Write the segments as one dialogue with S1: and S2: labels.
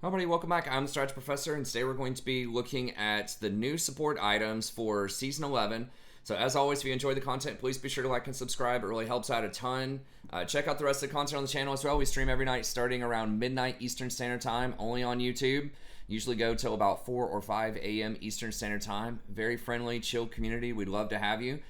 S1: Hi everybody, welcome back. I'm the Strategy Professor, and today we're going to be looking at the new support items for Season 11. So as always, if you enjoy the content, please be sure to like and subscribe. It really helps out a ton. Check out the rest of the content on the channel as well. We stream every night starting around midnight Eastern Standard Time, only on YouTube. Usually go till about 4 or 5 a.m. Eastern Standard Time. Very friendly, chill community. We'd love to have you.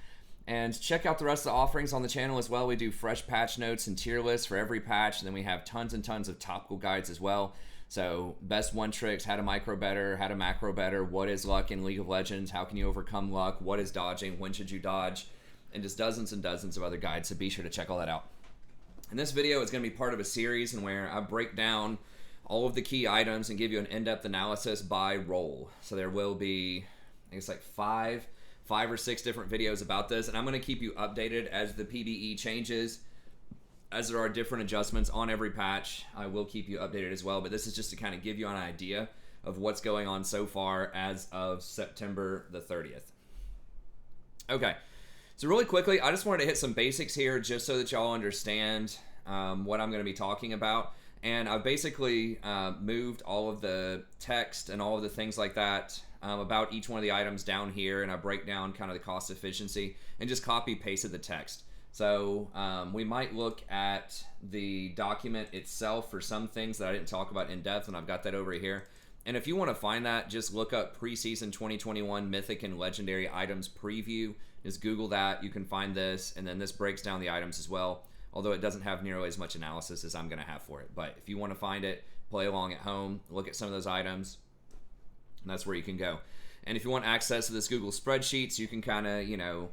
S1: And check out the rest of the offerings on the channel as well. We do fresh patch notes and tier lists for every patch, and then we have tons and tons of topical guides as well. So best one tricks, how to micro better, how to macro better, what is luck in League of Legends, how can you overcome luck, what is dodging, when should you dodge, and just dozens and dozens of other guides, so be sure to check all that out. And this video is going to be part of a series in where I break down all of the key items and give you an in-depth analysis by role. So there will be, I guess, like five or six different videos about this, and I'm going to keep you updated as the PBE changes. As there are different adjustments on every patch, I will keep you updated as well, but this is just to kind of give you an idea of what's going on so far as of September the 30th. Okay, so really quickly, I just wanted to hit some basics here just so that y'all understand what I'm going to be talking about. And I've basically moved all of the text and all of the things like that about each one of the items down here, and I break down kind of the cost efficiency and just copy pasted the text. So we might look at the document itself for some things that I didn't talk about in depth, and I've got that over here. And if you want to find that, just look up preseason 2021 Mythic and Legendary Items Preview. Just Google that. You can find this, and then this breaks down the items as well, although it doesn't have nearly as much analysis as I'm going to have for it. But if you want to find it, play along at home, look at some of those items, and that's where you can go. And if you want access to this Google spreadsheets, you can kind of,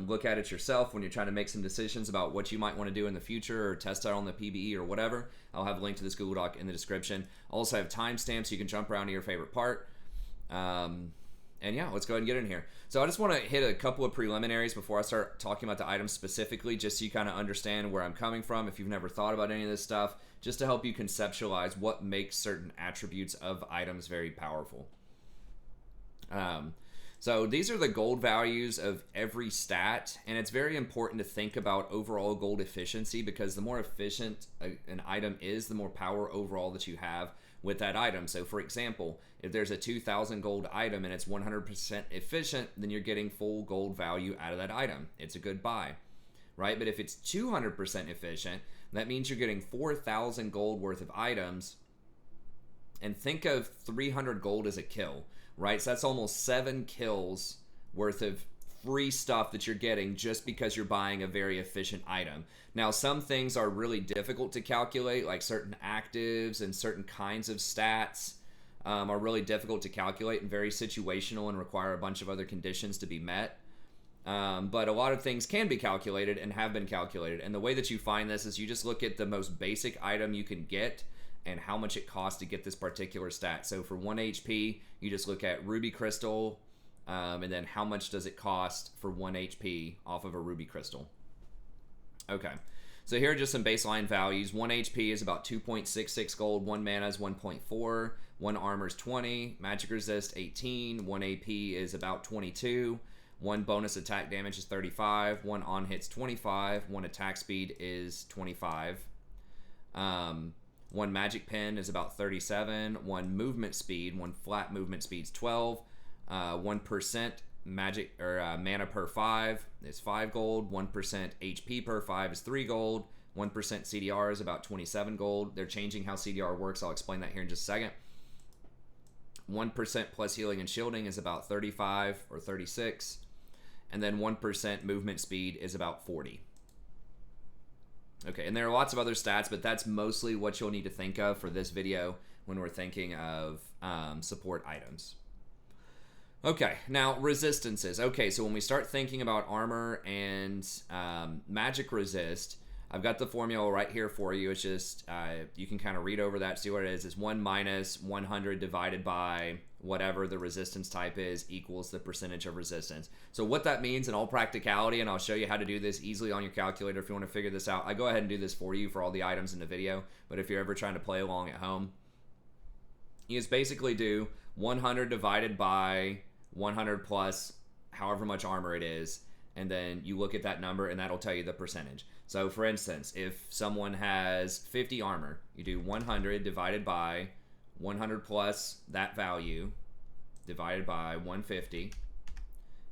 S1: look at it yourself when you're trying to make some decisions about what you might want to do in the future or test out on the PBE or whatever. I'll have a link to this Google Doc in the description. I'll also have timestamps so you can jump around to your favorite part. And yeah, let's go ahead and get in here. So I just want to hit a couple of preliminaries before I start talking about the items specifically, just so you kind of understand where I'm coming from if you've never thought about any of this stuff, just to help you conceptualize what makes certain attributes of items very powerful. So these are the gold values of every stat, and it's very important to think about overall gold efficiency, because the more efficient an item is, the more power overall that you have with that item. So for example, if there's a 2,000 gold item and it's 100% efficient, then you're getting full gold value out of that item. It's a good buy, right? But if it's 200% efficient, that means you're getting 4,000 gold worth of items, and think of 300 gold as a kill. Right, so that's almost 7 kills worth of free stuff that you're getting just because you're buying a very efficient item. Now, some things are really difficult to calculate, like certain actives and certain kinds of stats are really difficult to calculate and very situational and require a bunch of other conditions to be met. But a lot of things can be calculated and have been calculated. And the way that you find this is you just look at the most basic item you can get and how much it costs to get this particular stat. So for 1 HP, you just look at Ruby Crystal, and then how much does it cost for 1 HP off of a Ruby Crystal. Okay, so here are just some baseline values. 1 HP is about 2.66 gold, 1 mana is 1.4, 1 armor is 20, magic resist 18, 1 AP is about 22, 1 bonus attack damage is 35, 1 on hits 25, 1 attack speed is 25. 1 magic pen is about 37, 1 movement speed, 1 flat movement speed is 12, 1% magic or mana per 5 is 5 gold, 1% HP per 5 is 3 gold, 1% CDR is about 27 gold. They're changing how CDR works. I'll explain that here in just a second. 1% plus healing and shielding is about 35 or 36, and then 1% movement speed is about 40. Okay, and there are lots of other stats, but that's mostly what you'll need to think of for this video when we're thinking of support items. Okay, now resistances. Okay, so when we start thinking about armor and magic resist, I've got the formula right here for you. It's just, you can kind of read over that, see what it is. It's 1 minus 100 divided by whatever the resistance type is equals the percentage of resistance. So what that means in all practicality, and I'll show you how to do this easily on your calculator if you want to figure this out. I go ahead and do this for you for all the items in the video, but if you're ever trying to play along at home, you just basically do 100 divided by 100 plus however much armor it is, and then you look at that number and that'll tell you the percentage. So for instance, if someone has 50 armor, you do 100 divided by 100 plus that value divided by 150.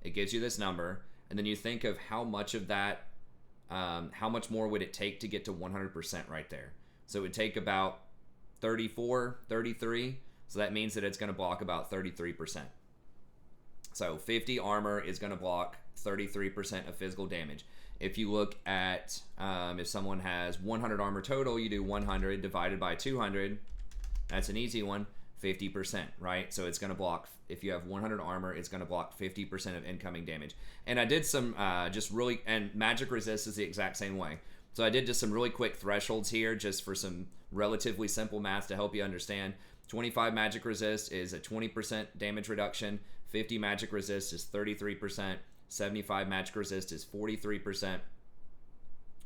S1: It gives you this number. And then you think of how much of that, how much more would it take to get to 100% right there. So it would take about 34, 33. So that means that it's going to block about 33%. So 50 armor is going to block 33% of physical damage. If you look at, if someone has 100 armor total, you do 100 divided by 200. That's an easy one, 50%, right? So it's going to block, if you have 100 armor, it's going to block 50% of incoming damage. And I did some and magic resist is the exact same way. So I did just some really quick thresholds here just for some relatively simple math to help you understand. 25 magic resist is a 20% damage reduction. 50 magic resist is 33%. 75 magic resist is 43%.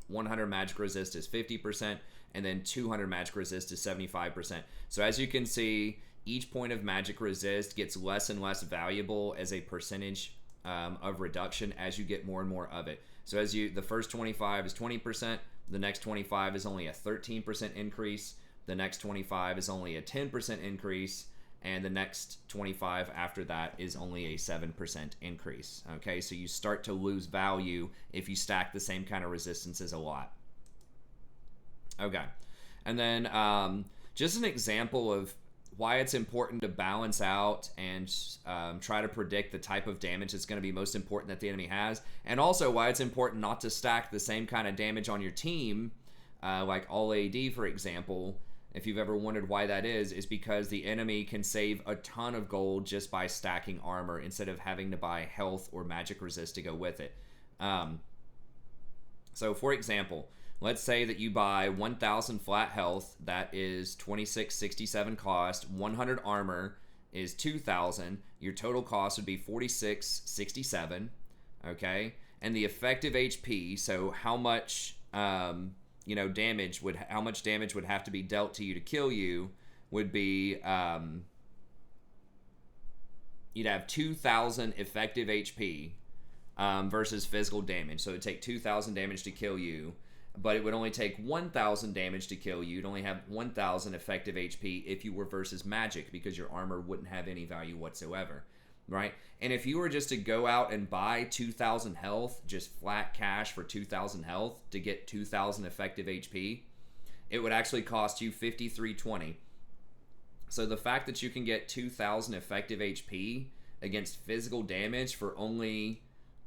S1: 100 magic resist is 50%. And then 200 magic resist is 75%. So as you can see, each point of magic resist gets less and less valuable as a percentage of reduction as you get more and more of it. So as the first 25 is 20%, the next 25 is only a 13% increase, the next 25 is only a 10% increase, and the next 25 after that is only a 7% increase. Okay, so you start to lose value if you stack the same kind of resistances a lot. Okay, and then just an example of why it's important to balance out and try to predict the type of damage that's going to be most important that the enemy has, and also why it's important not to stack the same kind of damage on your team, like all AD, for example. If you've ever wondered why that is because the enemy can save a ton of gold just by stacking armor instead of having to buy health or magic resist to go with it. So for example, let's say that you buy 1,000 flat health, that is 2667 cost, 100 armor is 2,000, your total cost would be 4667, okay? And the effective HP, so how much damage would have to be dealt to you to kill you would be you'd have 2,000 effective HP versus physical damage. So it'd take 2,000 damage to kill you, but it would only take 1,000 damage to kill you. You'd only have 1,000 effective HP if you were versus magic, because your armor wouldn't have any value whatsoever, right? And if you were just to go out and buy 2,000 health, just flat cash for 2,000 health to get 2,000 effective HP, it would actually cost you 5320. So the fact that you can get 2,000 effective HP against physical damage for only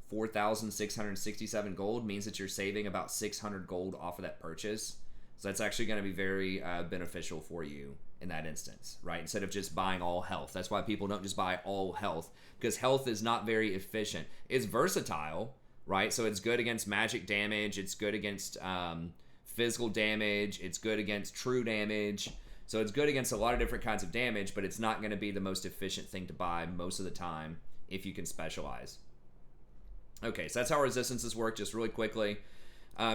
S1: 4,667 gold means that you're saving about 600 gold off of that purchase. So that's actually going to be very beneficial for you in that instance, right? Instead of just buying all health. That's why people don't just buy all health, because health is not very efficient. It's versatile, right? So it's good against magic damage. It's good against physical damage. It's good against true damage. So it's good against a lot of different kinds of damage, but it's not going to be the most efficient thing to buy most of the time if you can specialize. Okay, so that's how resistances work, just really quickly.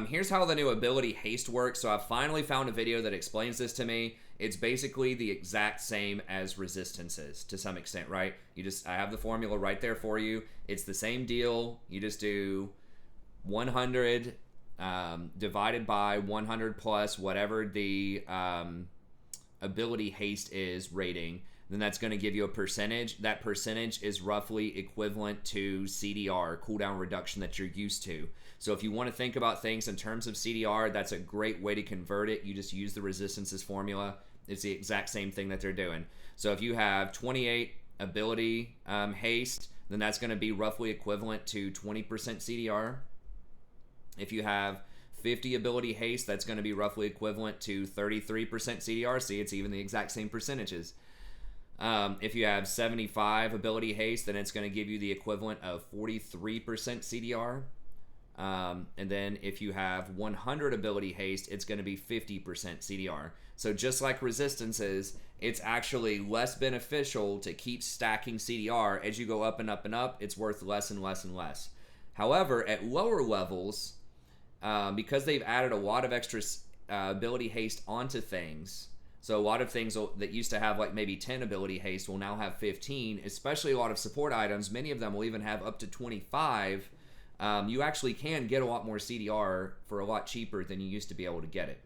S1: Here's how the new ability Haste works. So I finally found a video that explains this to me. It's basically the exact same as resistances to some extent, right? I have the formula right there for you. It's the same deal. You just do 100 divided by 100 plus whatever the ability Haste is rating. Then that's going to give you a percentage. That percentage is roughly equivalent to CDR, cooldown reduction, that you're used to. So if you want to think about things in terms of CDR, that's a great way to convert it. You just use the resistances formula. It's the exact same thing that they're doing. So if you have 28 ability haste, then that's going to be roughly equivalent to 20% CDR. If you have 50 ability haste, that's going to be roughly equivalent to 33% CDR. See, it's even the exact same percentages. If you have 75 ability haste, then it's going to give you the equivalent of 43% CDR. And then if you have 100 ability haste, it's going to be 50% CDR. So just like resistances, it's actually less beneficial to keep stacking CDR. As you go up and up and up, it's worth less and less and less. However, at lower levels, because they've added a lot of extra ability haste onto things, so a lot of things that used to have like maybe 10 ability haste will now have 15, especially a lot of support items. Many of them will even have up to 25. You actually can get a lot more CDR for a lot cheaper than you used to be able to get it.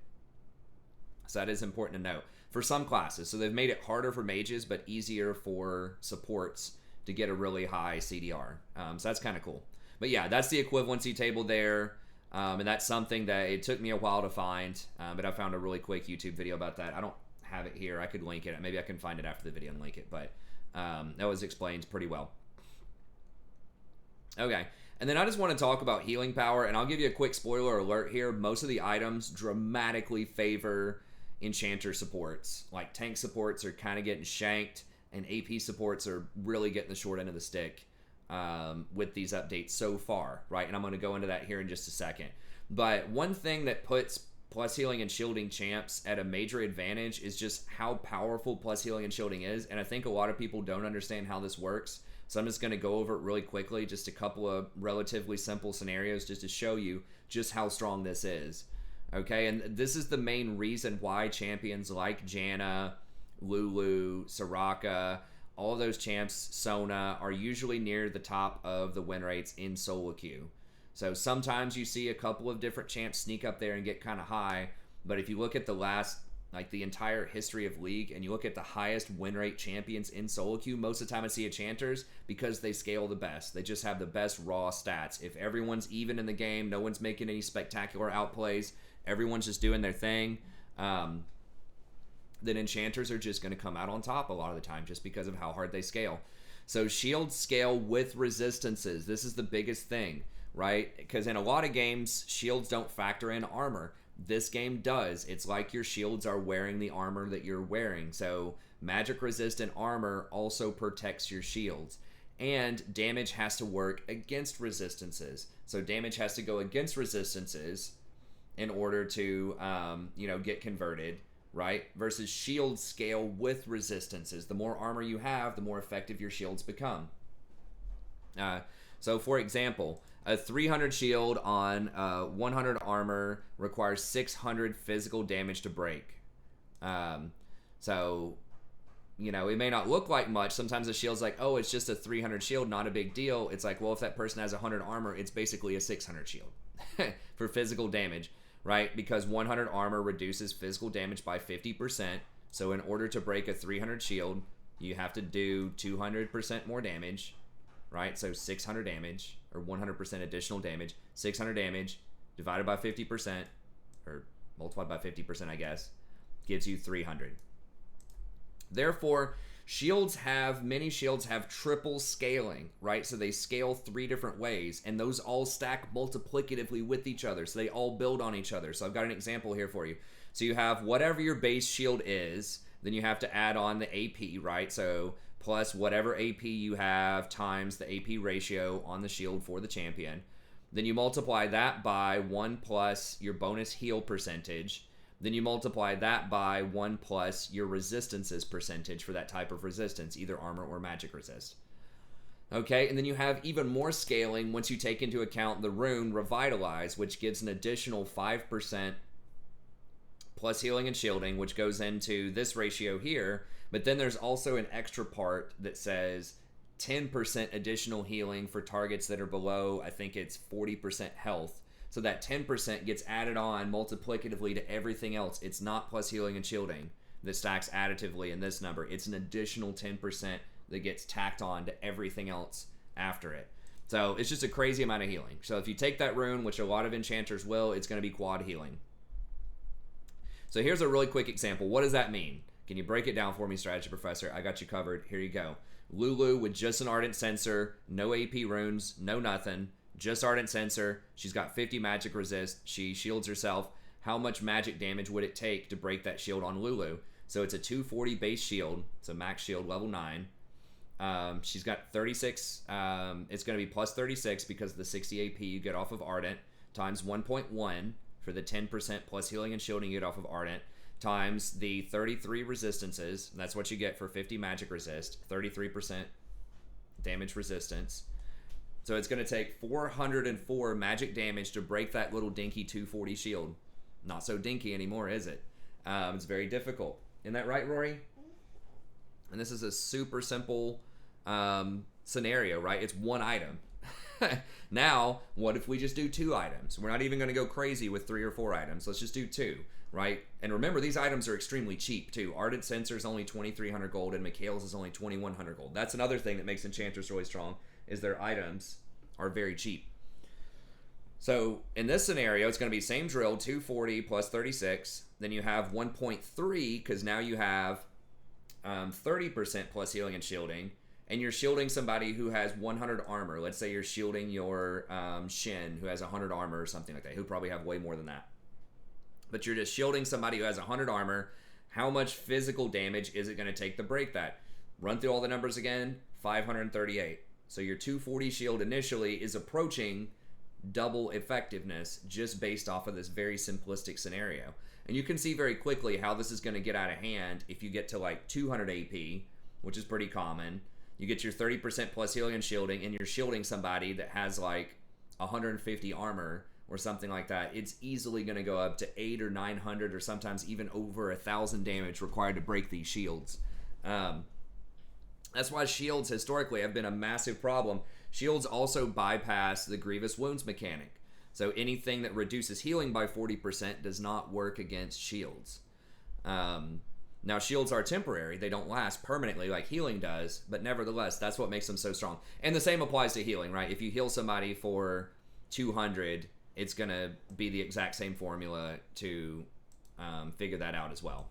S1: So that is important to note for some classes. So they've made it harder for mages, but easier for supports to get a really high CDR. So that's kind of cool. But yeah, that's the equivalency table there. And that's something that it took me a while to find, but I found a really quick YouTube video about that. I don't have it here. I could link it. Maybe I can find it after the video and link it, but that was explained pretty well. Okay, and then I just want to talk about healing power, and I'll give you a quick spoiler alert here. Most of the items dramatically favor enchanter supports. Like tank supports are kind of getting shanked, and AP supports are really getting the short end of the stick with these updates so far, right? And I'm going to go into that here in just a second. But one thing that puts plus healing and shielding champs at a major advantage is just how powerful plus healing and shielding is, and I think a lot of people don't understand how this works. So I'm just going to go over it really quickly, just a couple of relatively simple scenarios just to show you just how strong this is. Okay, and this is the main reason why champions like Janna, Lulu, Soraka, all those champs, Sona, are usually near the top of the win rates in solo queue. So sometimes you see a couple of different champs sneak up there and get kind of high, but if you look at the entire history of League, and you look at the highest win rate champions in solo queue, most of the time I see enchanters because they scale the best. They just have the best raw stats. If everyone's even in the game, no one's making any spectacular outplays, everyone's just doing their thing, then enchanters are just going to come out on top a lot of the time just because of how hard they scale. So shields scale with resistances. This is the biggest thing, right? Because in a lot of games, shields don't factor in armor. This game does. It's like your shields are wearing the armor that you're wearing. So magic resistant armor also protects your shields. And damage has to work against resistances. So damage has to go against resistances in order to, get converted, right? Versus shields scale with resistances. The more armor you have, the more effective your shields become. So for example, a 300 shield on 100 armor requires 600 physical damage to break. So, it may not look like much. Sometimes the shield's like, oh, it's just a 300 shield, not a big deal. It's like, well, if that person has 100 armor, it's basically a 600 shield for physical damage, right? Because 100 armor reduces physical damage by 50%. So in order to break a 300 shield, you have to do 200% more damage, right? So 600 damage, or 100% additional damage. 600 damage divided by 50%, or multiplied by 50%, I guess, gives you 300. Therefore, many shields have triple scaling, right? So they scale 3 different ways, and those all stack multiplicatively with each other. So they all build on each other. So I've got an example here for you. So you have whatever your base shield is, then you have to add on the AP, right? So plus whatever AP you have times the AP ratio on the shield for the champion. Then you multiply that by 1 plus your bonus heal percentage. Then you multiply that by 1 plus your resistances percentage for that type of resistance, either armor or magic resist. Okay, and then you have even more scaling once you take into account the rune Revitalize, which gives an additional 5% plus healing and shielding, which goes into this ratio here. But then there's also an extra part that says 10% additional healing for targets that are below, I think it's 40% health. So that 10% gets added on multiplicatively to everything else. It's not plus healing and shielding that stacks additively in this number. It's an additional 10% that gets tacked on to everything else after it. So it's just a crazy amount of healing. So if you take that rune, which a lot of enchanters will, it's going to be quad healing. So here's a really quick example. What does that mean? Can you break it down for me, Strategy Professor? I got you covered. Here you go. Lulu with just an Ardent Sensor, no AP runes, no nothing, just Ardent Sensor. She's got 50 magic resist. She shields herself. How much magic damage would it take to break that shield on Lulu? So it's a 240 base shield. It's a max shield level 9. She's got 36. It's going to be plus 36 because of the 60 AP you get off of Ardent times 1.1 for the 10% plus healing and shielding you get off of Ardent, times the 33 resistances. That's what you get for 50 magic resist, 33% damage resistance. So it's going to take 404 magic damage to break that little dinky 240 shield. Not so dinky anymore, is it? It's very difficult. Isn't that right, Rory? And this is a super simple scenario, right? It's one item. Now, what if we just do 2 items? We're not even going to go crazy with 3 or 4 items. Let's just do 2, right? And remember, these items are extremely cheap, too. Ardent Censer is only 2,300 gold, and Mikail's is only 2,100 gold. That's another thing that makes enchanters really strong, is their items are very cheap. So, in this scenario, it's going to be same drill, 240 plus 36. Then you have 1.3, because now you have 30% plus healing and shielding. And you're shielding somebody who has 100 armor. Let's say you're shielding your Shin, who has 100 armor or something like that, who probably have way more than that. But you're just shielding somebody who has 100 armor. How much physical damage is it going to take to break that? Run through all the numbers again, 538. So your 240 shield initially is approaching double effectiveness just based off of this very simplistic scenario. And you can see very quickly how this is going to get out of hand if you get to like 200 AP, which is pretty common. You get your 30% plus healing and shielding, and you're shielding somebody that has like 150 armor or something like that. It's easily going to go up to 800 or 900 or sometimes even over 1,000 damage required to break these shields. That's why shields historically have been a massive problem. Shields also bypass the Grievous Wounds mechanic. So anything that reduces healing by 40% does not work against shields. Now, shields are temporary. They don't last permanently like healing does, but nevertheless, that's what makes them so strong. And the same applies to healing, right? If you heal somebody for 200, it's going to be the exact same formula to figure that out as well,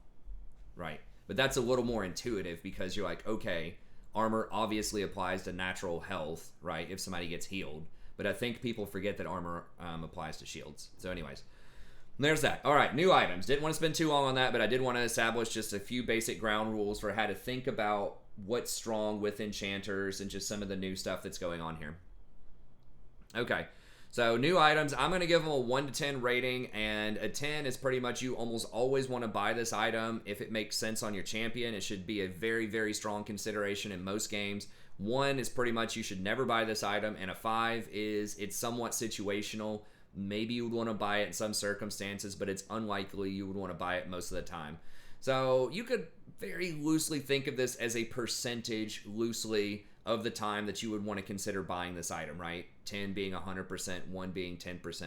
S1: right? But that's a little more intuitive because you're like, okay, armor obviously applies to natural health, right, if somebody gets healed. But I think people forget that armor applies to shields. So anyways, there's that. All right, new items. Didn't want to spend too long on that, but I did want to establish just a few basic ground rules for how to think about what's strong with enchanters and just some of the new stuff that's going on here. Okay, so new items. I'm going to give them a 1 to 10 rating, and a 10 is pretty much you almost always want to buy this item if it makes sense on your champion. It should be a very, very strong consideration in most games. 1 is pretty much you should never buy this item, and a 5 is it's somewhat situational. Maybe you would want to buy it in some circumstances, but it's unlikely you would want to buy it most of the time. So you could very loosely think of this as a percentage loosely of the time that you would want to consider buying this item, right? 10 being 100%, 1 being 10%,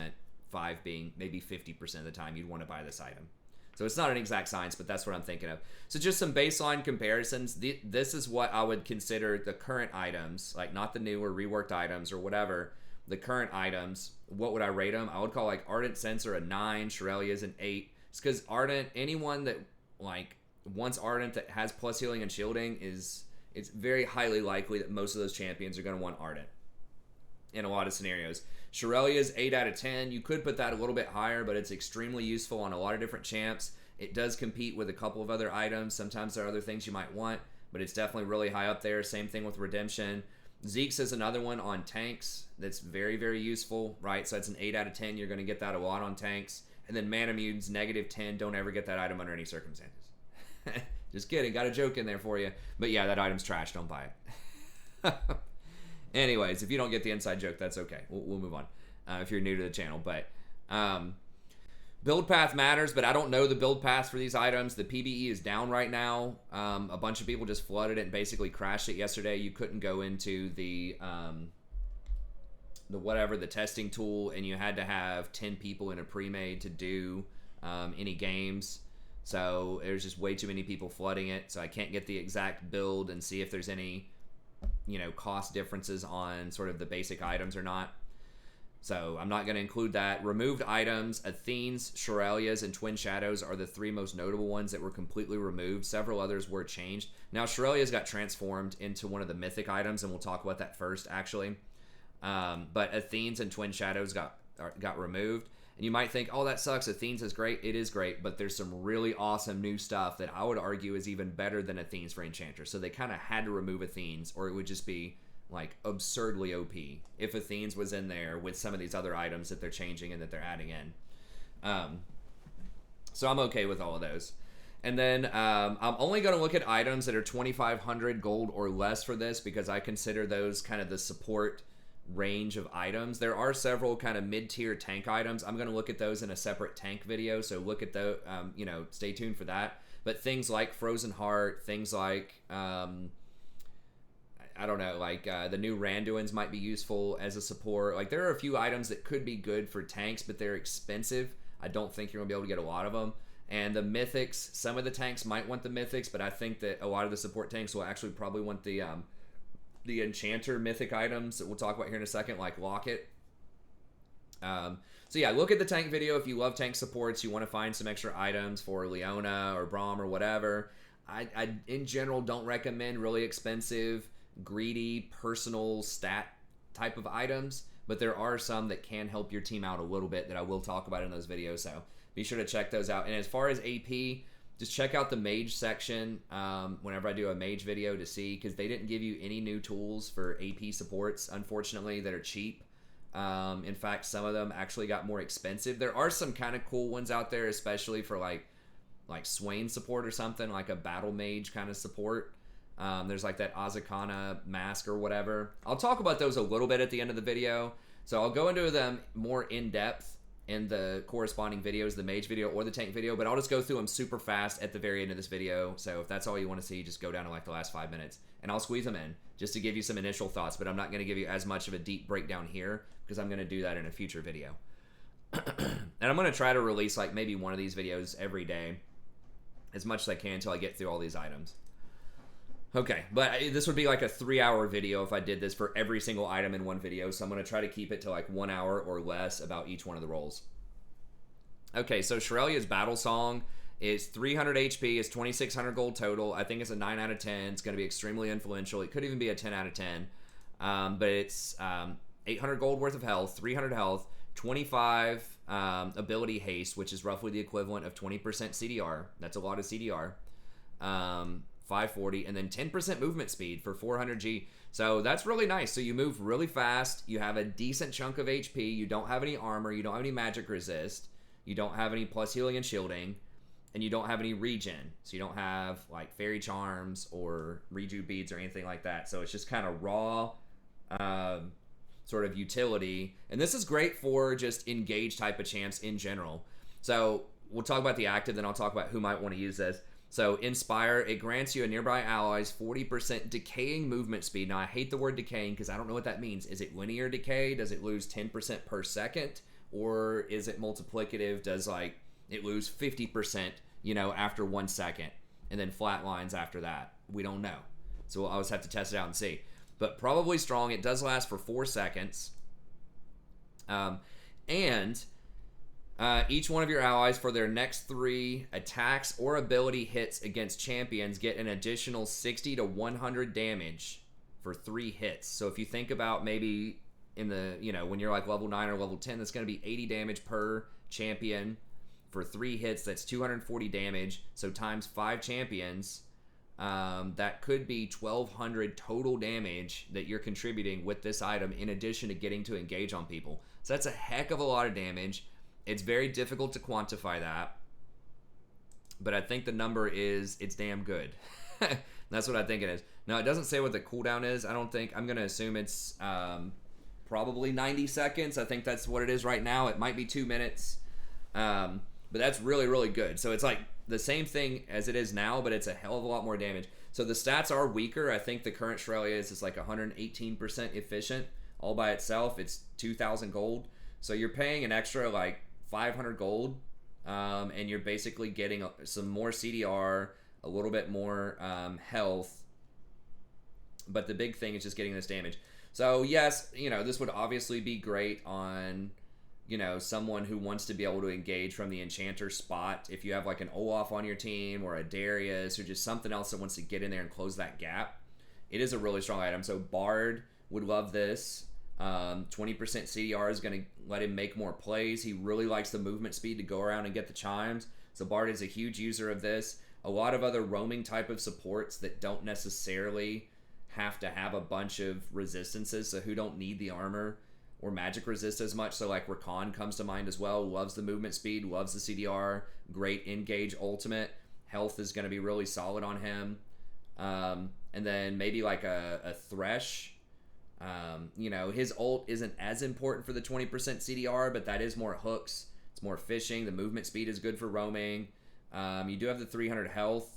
S1: 5 being maybe 50% of the time you'd want to buy this item. So it's not an exact science, but that's what I'm thinking of. So just some baseline comparisons. This is what I would consider the current items, like not the new or reworked items or whatever. The current items, what would I rate them? I would call like Ardent Censer a 9, Shurelya's an 8. It's because Ardent, anyone that like wants Ardent that has plus healing and shielding it's very highly likely that most of those champions are going to want Ardent in a lot of scenarios. Shurelya's 8 out of 10. You could put that a little bit higher, but it's extremely useful on a lot of different champs. It does compete with a couple of other items. Sometimes there are other things you might want, but it's definitely really high up there. Same thing with Redemption. Zeke's is another one on tanks that's very, very useful, right? So it's an 8 out of 10. You're going to get that a lot on tanks. And then Manamune's negative 10. Don't ever get that item under any circumstances. Just kidding. Got a joke in there for you. But yeah, that item's trash. Don't buy it. Anyways, if you don't get the inside joke, that's okay. We'll move on if you're new to the channel. But build path matters, but I don't know the build paths for these items. The PBE is down right now. A bunch of people just flooded it and basically crashed it yesterday. You couldn't go into the testing tool, and you had to have 10 people in a pre-made to do any games. So there's just way too many people flooding it. So I can't get the exact build and see if there's any, cost differences on sort of the basic items or not. So I'm not going to include that. Removed items, Athene's, Shurelya's, and Twin Shadows are the 3 most notable ones that were completely removed. Several others were changed. Now, Shurelya's got transformed into one of the mythic items, and we'll talk about that first, actually. But Athene's and Twin Shadows got removed. And you might think, oh, that sucks. Athene's is great. It is great, but there's some really awesome new stuff that I would argue is even better than Athene's for Enchanters. So they kind of had to remove Athene's, or it would just be like absurdly OP if Athene's was in there with some of these other items that they're changing and that they're adding in. So I'm okay with all of those. And then I'm only going to look at items that are 2,500 gold or less for this because I consider those kind of the support range of items. There are several kind of mid-tier tank items. I'm going to look at those in a separate tank video, so look at those, stay tuned for that. But things like Frozen Heart, things like I don't know, like the new Randuins might be useful as a support. Like there are a few items that could be good for tanks, but they're expensive. I don't think you're gonna be able to get a lot of them. And the mythics, some of the tanks might want the mythics, but I think that a lot of the support tanks will actually probably want the enchanter mythic items that we'll talk about here in a second, like Locket. So yeah, look at the tank video if you love tank supports. You want to find some extra items for Leona or Braum or whatever. I in general don't recommend really expensive, greedy, personal stat type of items, but there are some that can help your team out a little bit that I will talk about in those videos, so be sure to check those out. And as far as AP, just check out the mage section whenever I do a mage video to see, because they didn't give you any new tools for AP supports, unfortunately, that are cheap. In fact, some of them actually got more expensive. There are some kind of cool ones out there, especially for like Swain support or something, like a battle mage kind of support. There's like that Azakana mask or whatever. I'll talk about those a little bit at the end of the video. So I'll go into them more in depth in the corresponding videos, the mage video or the tank video, but I'll just go through them super fast at the very end of this video. So if that's all you want to see, just go down to like the last 5 minutes and I'll squeeze them in just to give you some initial thoughts, but I'm not going to give you as much of a deep breakdown here because I'm going to do that in a future video. And I'm going to try to release like maybe one of these videos every day, as much as I can until I get through all these items. Okay, but this would be like a 3-hour video if I did this for every single item in one video, so I'm going to try to keep it to like 1 hour or less about each one of the roles. Okay, so Shurelya's battle song is 300 HP, is 2,600 gold total. I think it's a 9 out of 10. It's going to be extremely influential. It could even be a 10 out of 10. But it's 800 gold worth of health, 300 health, 25 ability haste, which is roughly the equivalent of 20% CDR. That's a lot of CDR. 540, and then 10% movement speed for 400 G. So that's really nice. So you move really fast. You have a decent chunk of HP. You don't have any armor. You don't have any magic resist. You don't have any plus healing and shielding. And you don't have any regen. So you don't have like fairy charms or reju beads or anything like that. So it's just kind of raw sort of utility. And this is great for just engage type of champs in general. So we'll talk about the active, then I'll talk about who might want to use this. So Inspire, it grants you a nearby ally's 40% decaying movement speed. Now I hate the word decaying because I don't know what that means. Is it linear decay? Does it lose 10% per second? Or is it multiplicative? Does like it lose 50%, you know, after 1 second and then flatlines after that? We don't know. So we'll always have to test it out and see. But probably strong. It does last for 4 seconds. Each one of your allies for their next 3 attacks or ability hits against champions get an additional 60 to 100 damage for 3 hits. So if you think about maybe in the, you know, when you're like level 9 or level 10, that's going to be 80 damage per champion for 3 hits. That's 240 damage. So times 5 champions, that could be 1,200 total damage that you're contributing with this item in addition to getting to engage on people. So that's a heck of a lot of damage. It's very difficult to quantify that, but I think the number is, it's damn good. That's what I think it is. Now, it doesn't say what the cooldown is. I don't think, I'm going to assume it's probably 90 seconds. I think that's what it is right now. It might be 2 minutes, but that's really, really good. So it's like the same thing as it is now, but it's a hell of a lot more damage. So the stats are weaker. I think the current Shurelya is like 118% efficient all by itself. It's 2,000 gold. So you're paying an extra like 500 gold, and you're basically getting some more CDR, a little bit more health, but the big thing is just getting this damage. So yes, you know, this would obviously be great on, you know, someone who wants to be able to engage from the enchanter spot. If you have like an Olaf on your team or a Darius or just something else that wants to get in there and close that gap, it is a really strong item. So Bard would love this. 20% CDR is going to let him make more plays. He really likes the movement speed to go around and get the chimes. So Bard is a huge user of this. A lot of other roaming type of supports that don't necessarily have to have a bunch of resistances, so who don't need the armor or magic resist as much. So like Rakan comes to mind as well. Loves the movement speed, loves the CDR, great engage ultimate. Health is going to be really solid on him. And then maybe like a Thresh. You know, his ult isn't as important for the 20% CDR, but that is more hooks. It's more fishing. The movement speed is good for roaming. You do have the 300 health.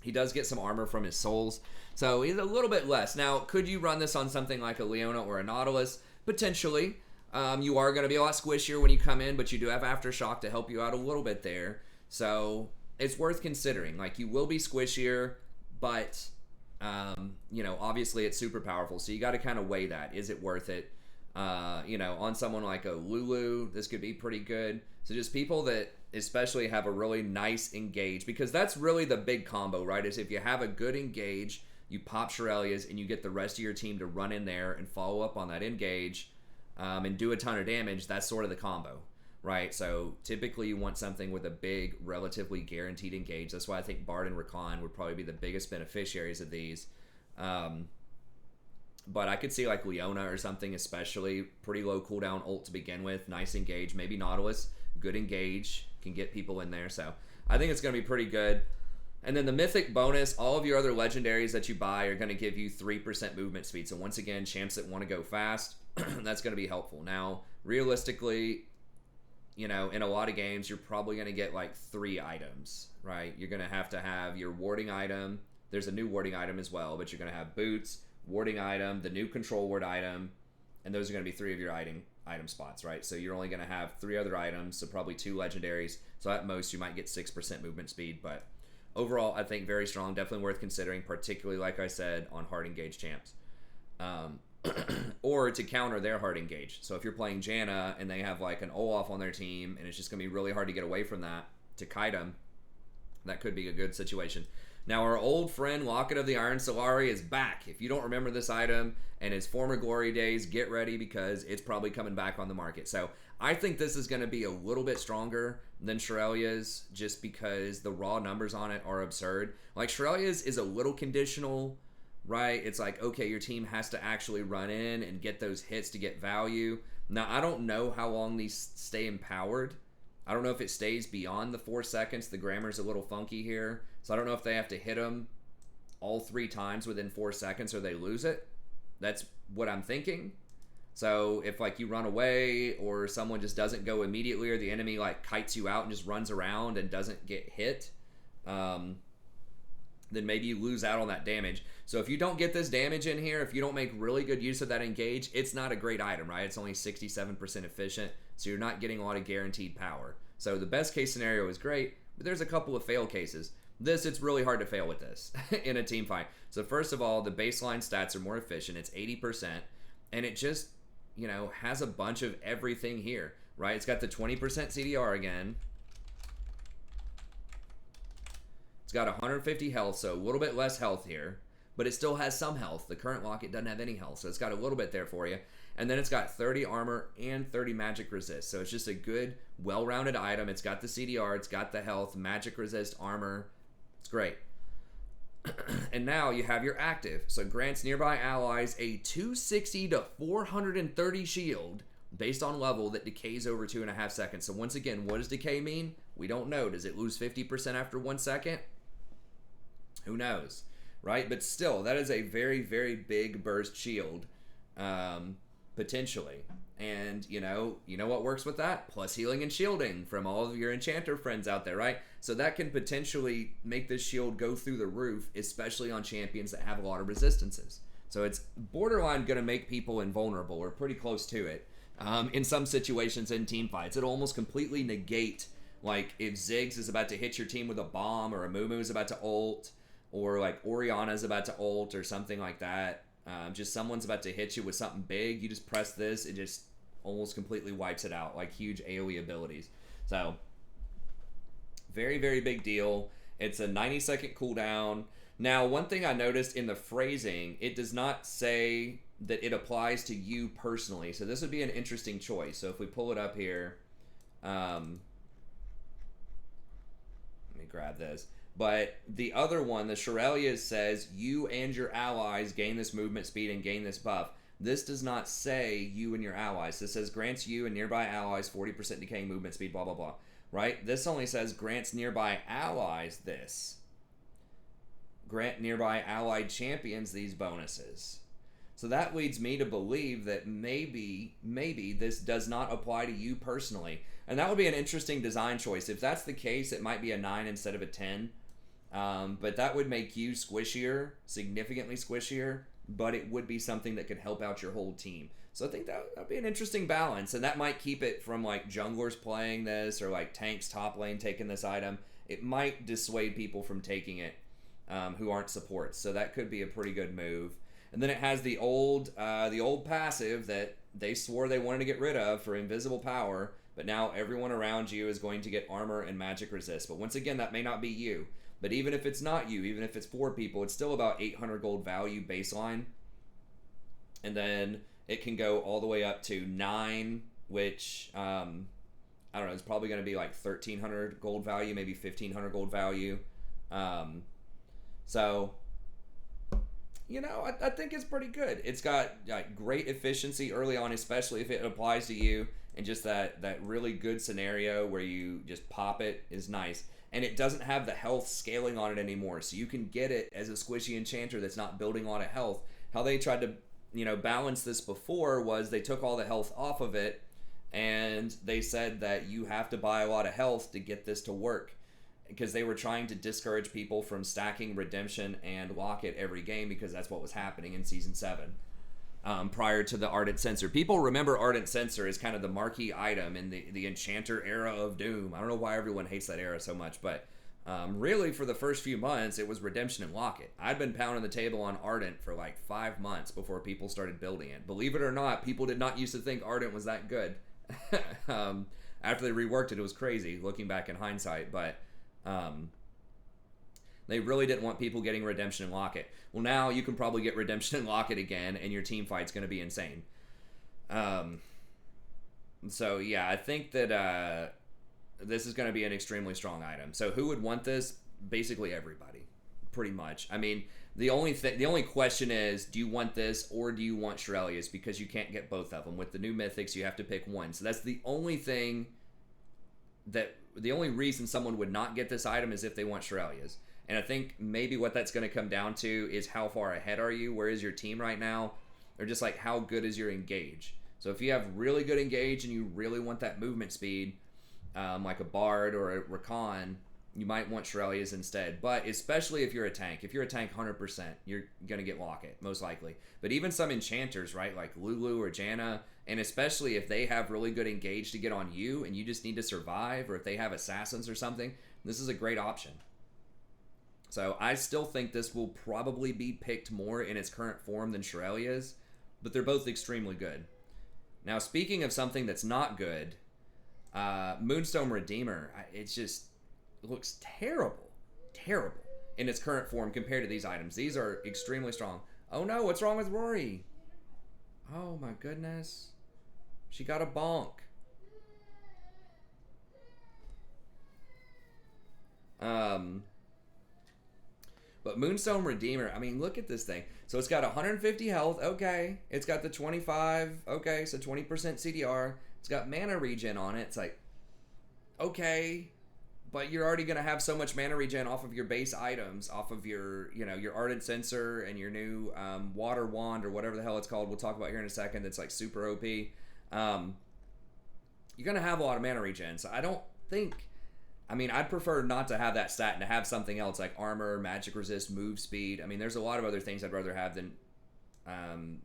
S1: He does get some armor from his souls, so he's a little bit less. Now, could you run this on something like a Leona or a Nautilus? Potentially. You are going to be a lot squishier when you come in, but you do have Aftershock to help you out a little bit there. So it's worth considering. Like, you will be squishier, but, obviously it's super powerful. So you got to kind of weigh that. Is it worth it? On someone like a Lulu, this could be pretty good. So just people that especially have a really nice engage, because that's really the big combo, right? Is if you have a good engage, you pop Shurelya's and you get the rest of your team to run in there and follow up on that engage and do a ton of damage. That's sort of the combo, right? So typically you want something with a big, relatively guaranteed engage. That's why I think Bard and Rakan would probably be the biggest beneficiaries of these. But I could see like Leona or something, especially pretty low cooldown ult to begin with, nice engage. Maybe Nautilus, good engage, can get people in there. So I think it's going to be pretty good. And then the mythic bonus, all of your other legendaries that you buy are going to give you 3% movement speed. So once again, champs that want to go fast, that's going to be helpful. Now, realistically, in a lot of games, you're probably going to get like 3 items, right? You're going to have your warding item. There's a new warding item as well, but you're going to have boots, warding item, the new control ward item, and those are going to be 3 of your item spots, right? So you're only going to have 3 other items, so probably 2 legendaries. So at most, you might get 6% movement speed, but overall, I think very strong, definitely worth considering, particularly, like I said, on hard engage champs. Or to counter their hard engage. So if you're playing Janna and they have like an Olaf on their team and it's just going to be really hard to get away from that, to kite them, that could be a good situation. Now, our old friend Locket of the Iron Solari is back. If you don't remember this item and its former glory days, get ready because it's probably coming back on the market. So I think this is going to be a little bit stronger than Shurelya's just because the raw numbers on it are absurd. Like, Shurelya's is a little conditional, right? It's like, okay, your team has to actually run in and get those hits to get value. Now, I don't know how long these stay empowered. I don't know if it stays beyond the 4 seconds. The grammar's a little funky here. So I don't know if they have to hit them all 3 times within 4 seconds or they lose it. That's what I'm thinking. So if like you run away or someone just doesn't go immediately or the enemy like kites you out and just runs around and doesn't get hit, then maybe you lose out on that damage. So if you don't get this damage in here, if you don't make really good use of that engage, it's not a great item, right? It's only 67% efficient, so you're not getting a lot of guaranteed power. So the best case scenario is great, but there's a couple of fail cases. It's really hard to fail with this in a team fight. So first of all, the baseline stats are more efficient. It's 80%, and it just, has a bunch of everything here, right? It's got the 20% CDR again. It's got 150 health, so a little bit less health here, but it still has some health. The current Locket doesn't have any health, so it's got a little bit there for you. And then it's got 30 armor and 30 magic resist. So it's just a good, well-rounded item. It's got the CDR, it's got the health, magic resist, armor. It's great. And now you have your active. So grants nearby allies a 260 to 430 shield based on level that decays over 2.5 seconds. So once again, what does decay mean? We don't know. Does it lose 50% after 1 second? Who knows, right? But still, that is a very, very big burst shield, potentially. And you know what works with that? Plus healing and shielding from all of your enchanter friends out there, right? So that can potentially make this shield go through the roof, especially on champions that have a lot of resistances. So it's borderline going to make people invulnerable, or pretty close to it, in some situations in team fights. It'll almost completely negate, like, if Ziggs is about to hit your team with a bomb, or a Mumu is about to ult, or like Orianna is about to ult, or something like that. Just someone's about to hit you with something big, you just press this, it just almost completely wipes it out, like huge AoE abilities. So, very, very big deal. It's a 90-second cooldown. Now, one thing I noticed in the phrasing, it does not say that it applies to you personally, so this would be an interesting choice. So if we pull it up here, let me grab this. But the other one, the Shurelya, says you and your allies gain this movement speed and gain this buff. This does not say you and your allies. This says grants you and nearby allies 40% decaying movement speed, blah, blah, blah. Right? This only says grants nearby allies this. Grant nearby allied champions these bonuses. So that leads me to believe that maybe this does not apply to you personally. And that would be an interesting design choice. If that's the case, it might be a 9 instead of a 10. But that would make you squishier, significantly squishier, but it would be something that could help out your whole team. So I think that'd be an interesting balance, and that might keep it from like junglers playing this or like tanks top lane taking this item. It might dissuade people from taking it who aren't supports. So that could be a pretty good move. And then it has the old passive that they swore they wanted to get rid of for invisible power, but now everyone around you is going to get armor and magic resist. But once again, that may not be you. But even if it's not you, even if it's 4 people, it's still about 800 gold value baseline. And then it can go all the way up to 9, which, I don't know, it's probably going to be like 1,300 gold value, maybe 1,500 gold value. So, you know, I think it's pretty good. It's got like great efficiency early on, especially if it applies to you. And just that really good scenario where you just pop it is nice. And it doesn't have the health scaling on it anymore. So you can get it as a squishy enchanter that's not building a lot of health. How they tried to, you know, balance this before was they took all the health off of it and they said that you have to buy a lot of health to get this to work, because they were trying to discourage people from stacking Redemption and Locket every game, because that's what was happening in Season 7 prior to the Ardent Censer. People remember Ardent Censer as kind of the marquee item in the Enchanter era of Doom. I don't know why everyone hates that era so much, but really for the first few months, it was Redemption and Locket. I'd been pounding the table on Ardent for like 5 months before people started building it. Believe it or not, people did not used to think Ardent was that good. After they reworked it, it was crazy looking back in hindsight, but they really didn't want people getting Redemption and Locket. Well, now you can probably get Redemption and Locket again, and your team fight's going to be insane. So, yeah, I think that this is going to be an extremely strong item. So who would want this? Basically everybody, pretty much. I mean, the only question is, do you want this or do you want Shurelya's? Because you can't get both of them. With the new mythics, you have to pick one. So that's the only thing the only reason someone would not get this item is if they want Shurelya's. And I think maybe what that's going to come down to is how far ahead are you? Where is your team right now? Or just like how good is your engage? So if you have really good engage and you really want that movement speed, like a Bard or a Rakan, you might want Shurelya's instead. But especially if you're a tank. If you're a tank 100%, you're going to get Locket, most likely. But even some enchanters, right, like Lulu or Janna, and especially if they have really good engage to get on you and you just need to survive, or if they have assassins or something, this is a great option. So I still think this will probably be picked more in its current form than Shurelya's, but they're both extremely good. Now, speaking of something that's not good, Moonstone Redeemer, it looks terrible in its current form compared to these items. These are extremely strong. Oh no, what's wrong with Rory? Oh my goodness. She got a bonk. But Moonstone Redeemer, I mean, look at this thing. So it's got 150 health, okay. It's got the 25, okay, so 20% CDR. It's got mana regen on it. It's like, okay, but you're already going to have so much mana regen off of your base items, off of your, you know, your Ardent Censer and your new Water Wand or whatever the hell it's called. We'll talk about here in a second. That's like super OP. You're going to have a lot of mana regen. So I don't think... I mean, I'd prefer not to have that stat and to have something else like armor, magic resist, move speed. I mean, there's a lot of other things I'd rather have than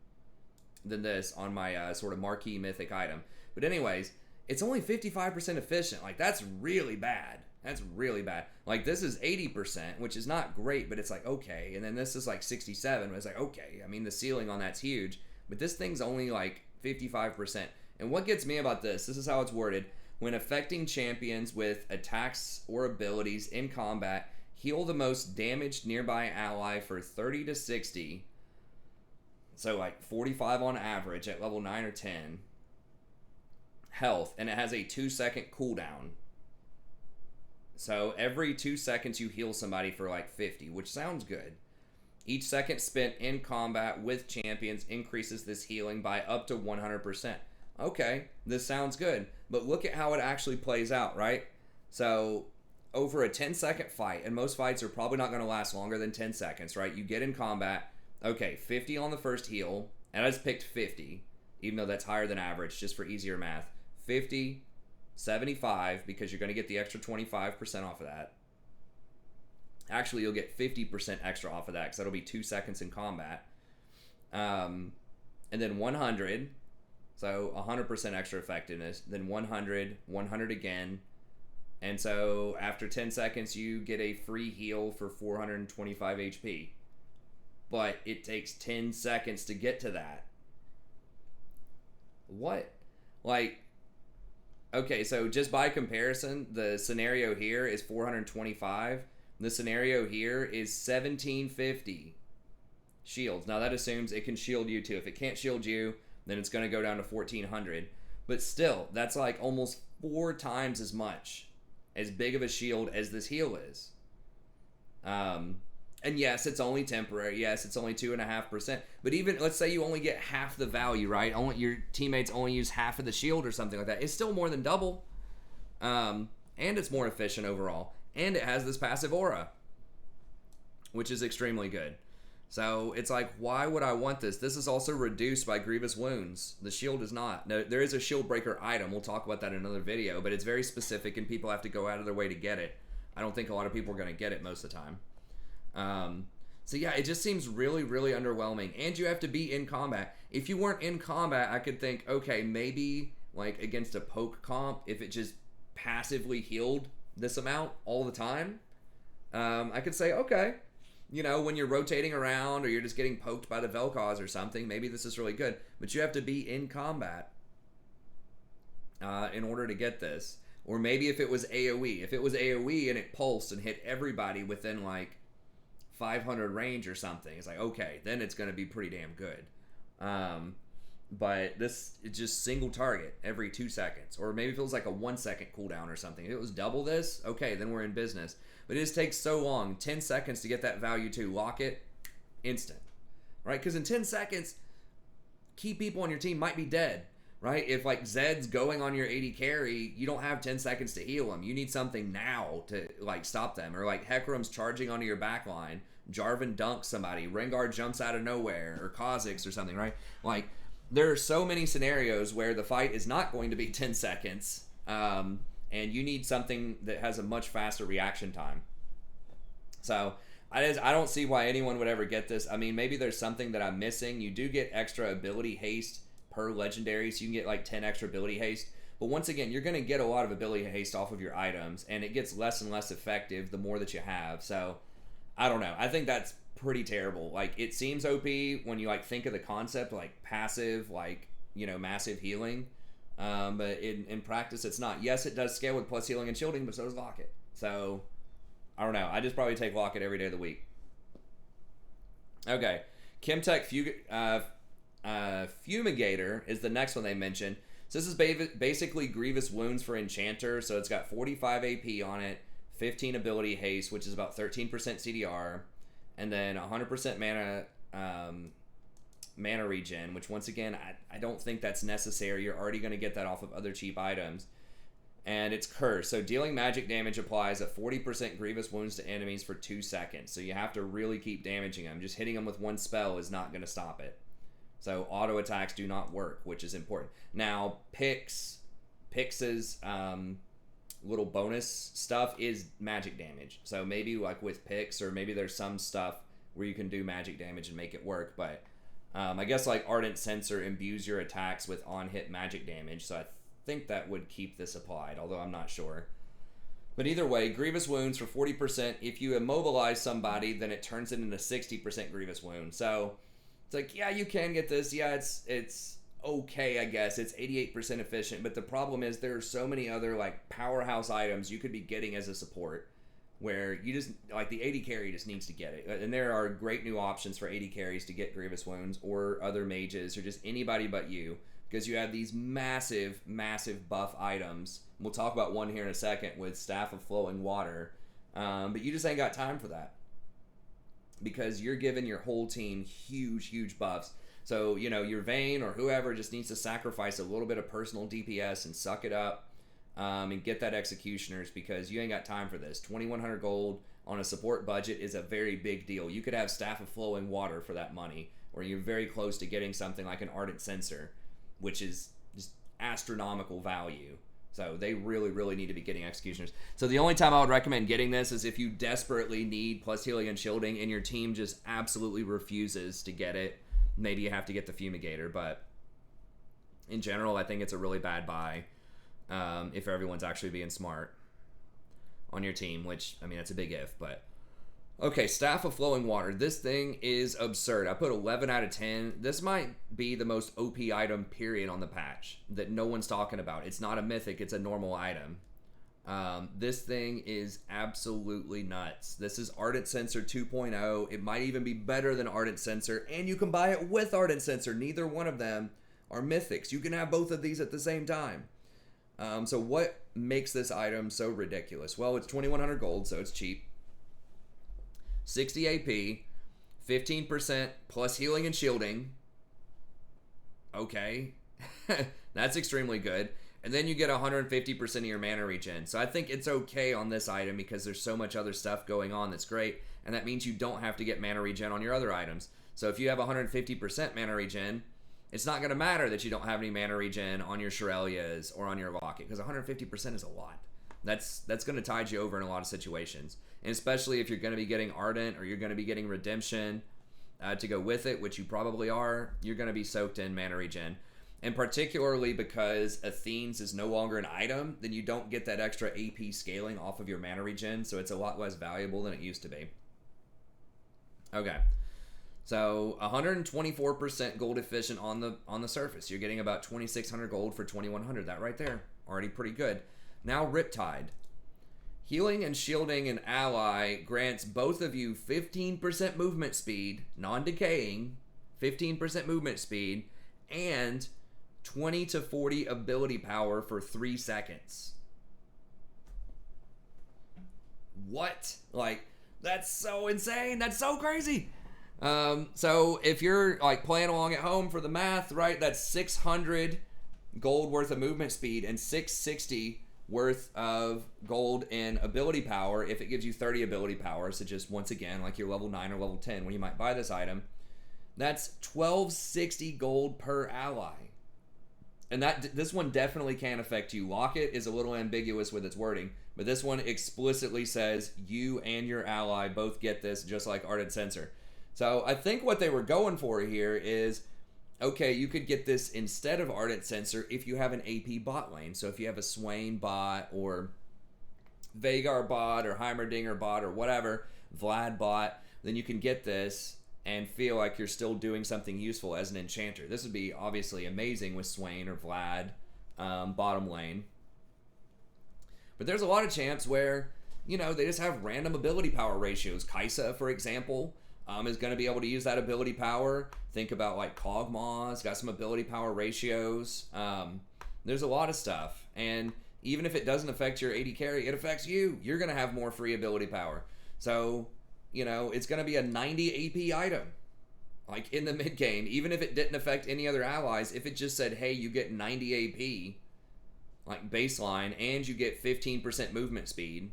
S1: this on my sort of marquee mythic item. But anyways, it's only 55% efficient. Like, that's really bad. That's really bad. Like, this is 80%, which is not great, but it's like, okay. And then this is like 67, but it's like, okay. I mean, the ceiling on that's huge. But this thing's only like 55%. And what gets me about this is how it's worded. When affecting champions with attacks or abilities in combat, heal the most damaged nearby ally for 30 to 60. So like 45 on average at level 9 or 10. Health. And it has a 2-second cooldown. So every 2 seconds you heal somebody for like 50, which sounds good. Each second spent in combat with champions increases this healing by up to 100%. Okay, this sounds good, but look at how it actually plays out, right? So, over a 10-second fight, and most fights are probably not going to last longer than 10 seconds, right? You get in combat, okay, 50 on the first heal, and I just picked 50, even though that's higher than average, just for easier math. 50, 75, because you're going to get the extra 25% off of that. Actually, you'll get 50% extra off of that because that'll be 2 seconds in combat. And then 100, so 100% extra effectiveness. Then 100, 100 again. And so after 10 seconds, you get a free heal for 425 HP. But it takes 10 seconds to get to that. What? Like, okay, so just by comparison, the scenario here is 425. The scenario here is 1750 shields. Now that assumes it can shield you too. If it can't shield you, then it's going to go down to 1400. But still, that's like almost 4 times as much, as big of a shield as this heal is. And yes, it's only temporary. Yes, it's only 2.5%. But even, let's say you only get half the value, right? Your teammates only use half of the shield or something like that. It's still more than double. And it's more efficient overall. And it has this passive aura, which is extremely good. So it's like, why would I want this? This is also reduced by grievous wounds. The shield is not. No, there is a shield breaker item. We'll talk about that in another video, but it's very specific and people have to go out of their way to get it. I don't think a lot of people are going to get it most of the time. So yeah, it just seems really, really underwhelming. And you have to be in combat. If you weren't in combat, I could think, okay, maybe like against a poke comp, if it just passively healed this amount all the time, I could say, okay, you know, when you're rotating around or you're just getting poked by the Vel'Koz or something, maybe this is really good. But you have to be in combat in order to get this. Or maybe if it was AoE. If it was AoE and it pulsed and hit everybody within like 500 range or something, it's like, okay, then it's going to be pretty damn good. But this is just single target every 2 seconds. Or maybe if it was like a 1 second cooldown or something. If it was double this, okay, then we're in business. But it just takes so long, 10 seconds to get that value too. Locket, instant. Right? Because in 10 seconds, key people on your team might be dead. Right? If like Zed's going on your AD carry, you don't have 10 seconds to heal him. You need something now to like stop them. Or like Hecarim's charging onto your backline. Jarvan dunks somebody. Rengar jumps out of nowhere. Or Kha'Zix or something, right? Like, there are so many scenarios where the fight is not going to be 10 seconds. And you need something that has a much faster reaction time. So, I don't see why anyone would ever get this. I mean, maybe there's something that I'm missing. You do get extra ability haste per legendary, so you can get like 10 extra ability haste. But once again, you're going to get a lot of ability haste off of your items, and it gets less and less effective the more that you have. So, I don't know. I think that's pretty terrible. Like, it seems OP when you like think of the concept, like passive, like, you know, massive healing. But in practice, it's not. Yes, it does scale with plus healing and shielding, but so does Locket. So, I don't know. I just probably take Locket every day of the week. Okay. Chemtech Fumigator is the next one they mentioned. So this is basically Grievous Wounds for Enchanter. So it's got 45 AP on it, 15 ability haste, which is about 13% CDR, and then 100% mana regen, which once again, I don't think that's necessary. You're already going to get that off of other cheap items. And it's cursed. So dealing magic damage applies a 40% grievous wounds to enemies for 2 seconds. So you have to really keep damaging them. Just hitting them with one spell is not going to stop it. So auto attacks do not work, which is important. Now, Pix's little bonus stuff is magic damage. So maybe like with Pix, or maybe there's some stuff where you can do magic damage and make it work. But I guess like Ardent Sensor imbues your attacks with on-hit magic damage. So I think that would keep this applied, although I'm not sure. But either way, Grievous Wounds for 40%. If you immobilize somebody, then it turns it into 60% Grievous Wound. So it's like, yeah, you can get this. Yeah, it's okay, I guess. It's 88% efficient. But the problem is there are so many other like powerhouse items you could be getting as a support where you just, like the AD carry just needs to get it. And there are great new options for AD carries to get Grievous Wounds, or other mages, or just anybody but you. Because you have these massive, massive buff items. We'll talk about one here in a second with Staff of Flowing Water. But you just ain't got time for that. Because you're giving your whole team huge, huge buffs. So, you know, your Vayne or whoever just needs to sacrifice a little bit of personal DPS and suck it up and get that Executioners, because you ain't got time for this. 2,100 gold on a support budget is a very big deal. You could have Staff of Flowing Water for that money, or you're very close to getting something like an Ardent Sensor, which is just astronomical value. So they really, really need to be getting Executioners. So the only time I would recommend getting this is if you desperately need plus healing and shielding and your team just absolutely refuses to get it. Maybe you have to get the Fumigator, but in general, I think it's a really bad buy if everyone's actually being smart on your team, which, I mean, that's a big if, but... Okay, Staff of Flowing Water. This thing is absurd. I put 11 out of 10. This might be the most OP item, period, on the patch that no one's talking about. It's not a mythic. It's a normal item. This thing is absolutely nuts. This is Ardent Sensor 2.0. It might even be better than Ardent Sensor, and you can buy it with Ardent Sensor. Neither one of them are mythics. You can have both of these at the same time. So what makes this item so ridiculous? Well, it's 2,100 gold, so it's cheap. 60 AP, 15% plus healing and shielding. Okay, that's extremely good. And then you get 150% of your mana regen. So I think it's okay on this item because there's so much other stuff going on that's great. And that means you don't have to get mana regen on your other items. So if you have 150% mana regen, it's not going to matter that you don't have any mana regen on your Shurelyas or on your Locket, because 150% is a lot. That's going to tide you over in a lot of situations. And especially if you're going to be getting Ardent or you're going to be getting Redemption to go with it, which you probably are, you're going to be soaked in mana regen. And particularly because Athene's is no longer an item, then you don't get that extra AP scaling off of your mana regen, so it's a lot less valuable than it used to be. Okay. So 124% gold efficient on the surface. You're getting about 2,600 gold for 2,100. That right there, already pretty good. Now Riptide. Healing and shielding an ally grants both of you 15% movement speed, non-decaying, 15% movement speed, and 20 to 40 ability power for 3 seconds. What? Like, that's so insane. That's so crazy. So if you're like playing along at home for the math, right, that's 600 gold worth of movement speed and 660 worth of gold in ability power if it gives you 30 ability power. So just once again, like you're level 9 or level 10 when you might buy this item, that's 1260 gold per ally. And this one definitely can affect you. Locket is a little ambiguous with its wording, but this one explicitly says you and your ally both get this, just like Ardent Sensor. So I think what they were going for here is, okay, you could get this instead of Ardent Sensor if you have an AP bot lane. So if you have a Swain bot or Vagar bot or Heimerdinger bot or whatever, Vlad bot, then you can get this and feel like you're still doing something useful as an enchanter. This would be obviously amazing with Swain or Vlad bottom lane. But there's a lot of champs where, you know, they just have random ability power ratios. Kaisa, for example, is going to be able to use that ability power. Think about like Kog'Maw's got some ability power ratios. There's a lot of stuff. And even if it doesn't affect your AD carry, it affects you. You're going to have more free ability power. So, you know, it's going to be a 90 AP item. Like in the mid game, even if it didn't affect any other allies, if it just said, hey, you get 90 AP, like baseline, and you get 15% movement speed,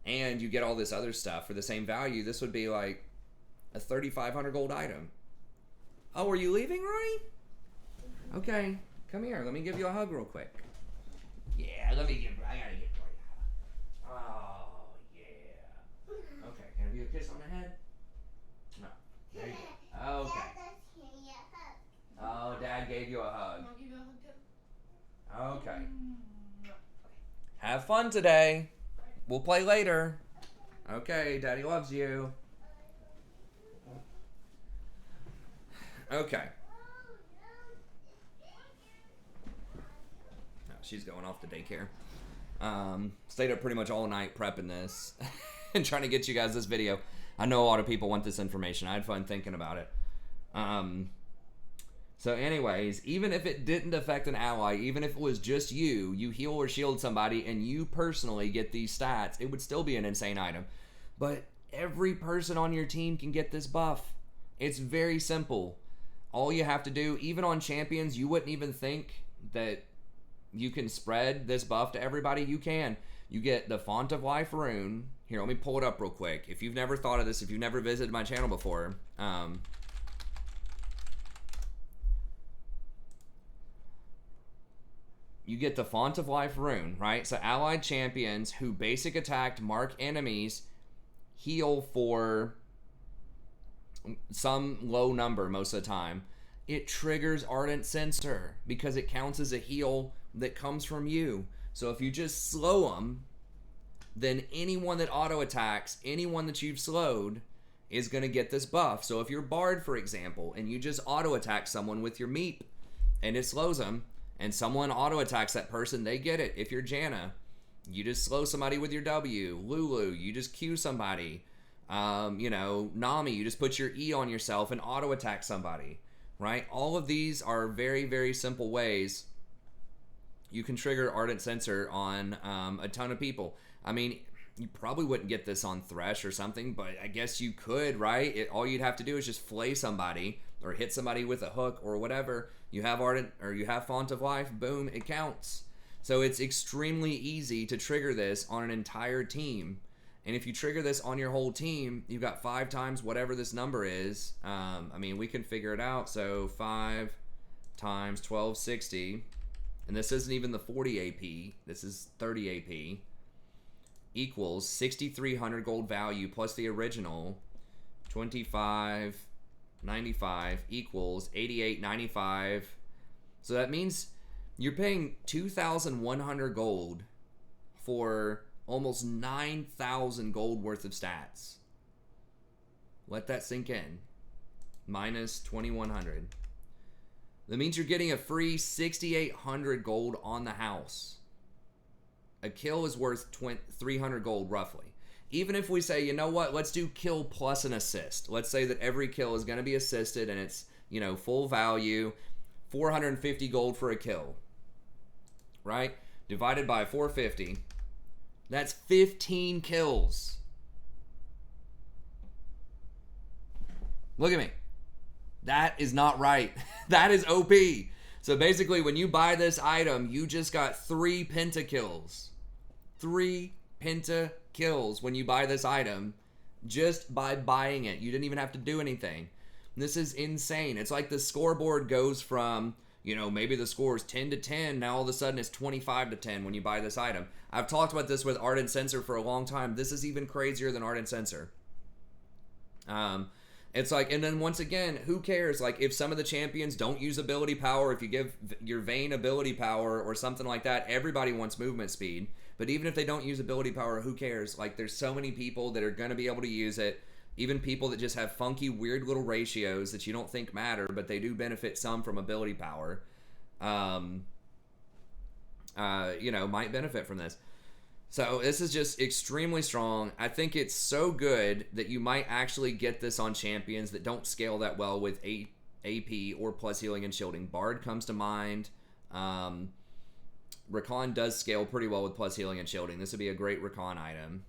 S1: and you get all this other stuff for the same value, this would be like a 3,500 gold item. Oh, are you leaving, Rory? Okay, come here. Let me give you a hug real quick. Yeah, I gotta get for you. Oh, yeah. Okay, can I give you a kiss on the head? No. There you go. Okay. Oh, Dad gave you a hug. I'll give you a hug too. Okay. Have fun today. We'll play later. Okay, Daddy loves you. Okay. Oh, she's going off to daycare. Stayed up pretty much all night prepping this and trying to get you guys this video. I know a lot of people want this information. I had fun thinking about it. So anyways, even if it didn't affect an ally, even if it was just you heal or shield somebody and you personally get these stats, it would still be an insane item. But every person on your team can get this buff. It's very simple. All you have to do, even on champions, you wouldn't even think that you can spread this buff to everybody. You can. You get the Font of Life rune. Here, let me pull it up real quick. If you've never thought of this, if you've never visited my channel before, you get the Font of Life rune, right? So allied champions who basic attacked mark enemies heal for some low number most of the time. It triggers Ardent Censer because it counts as a heal that comes from you. So if you just slow them, then anyone that auto attacks, anyone that you've slowed, is going to get this buff. So if you're Bard, for example, and you just auto attack someone with your Meep and it slows them, and someone auto attacks that person, they get it. If you're Janna, you just slow somebody with your W. Lulu, you just Q somebody. Nami, you just put your E on yourself and auto attack somebody, right? All of these are very, very simple ways you can trigger Ardent Censer on a ton of people. I mean, you probably wouldn't get this on Thresh or something, but I guess you could, right? All you'd have to do is just flay somebody or hit somebody with a hook or whatever. You have Ardent, or you have Font of Life, boom, it counts. So it's extremely easy to trigger this on an entire team. And if you trigger this on your whole team, you've got 5 times whatever this number is. We can figure it out. So 5 times 1260, and this isn't even the 40 AP, this is 30 AP, equals 6,300 gold value plus the original 25.95 equals 88.95. So that means you're paying 2,100 gold for almost 9,000 gold worth of stats. Let that sink in. Minus 2,100. That means you're getting a free 6,800 gold on the house. A kill is worth 300 gold roughly. Even if we say, you know what, let's do kill plus an assist. Let's say that every kill is going to be assisted and it's, full value, 450 gold for a kill. Right? Divided by 450. That's 15 kills. Look at me. That is not right. That is OP. So basically, when you buy this item, you just got 3 pentakills. 3 pentakills when you buy this item just by buying it. You didn't even have to do anything. This is insane. It's like the scoreboard goes from, maybe the score is 10 to 10. Now all of a sudden it's 25 to 10 when you buy this item. I've talked about this with Ardent Censer for a long time. This is even crazier than Ardent Censer. It's like, and then once again, who cares? Like, if some of the champions don't use ability power, if you give your Vayne ability power or something like that, everybody wants movement speed. But even if they don't use ability power, who cares? Like, there's so many people that are going to be able to use it. Even people that just have funky, weird little ratios that you don't think matter, but they do benefit some from ability power. Might benefit from this. So this is just extremely strong. I think it's so good that you might actually get this on champions that don't scale that well with AP or plus healing and shielding. Bard comes to mind. Rakan does scale pretty well with plus healing and shielding. This would be a great Rakan item.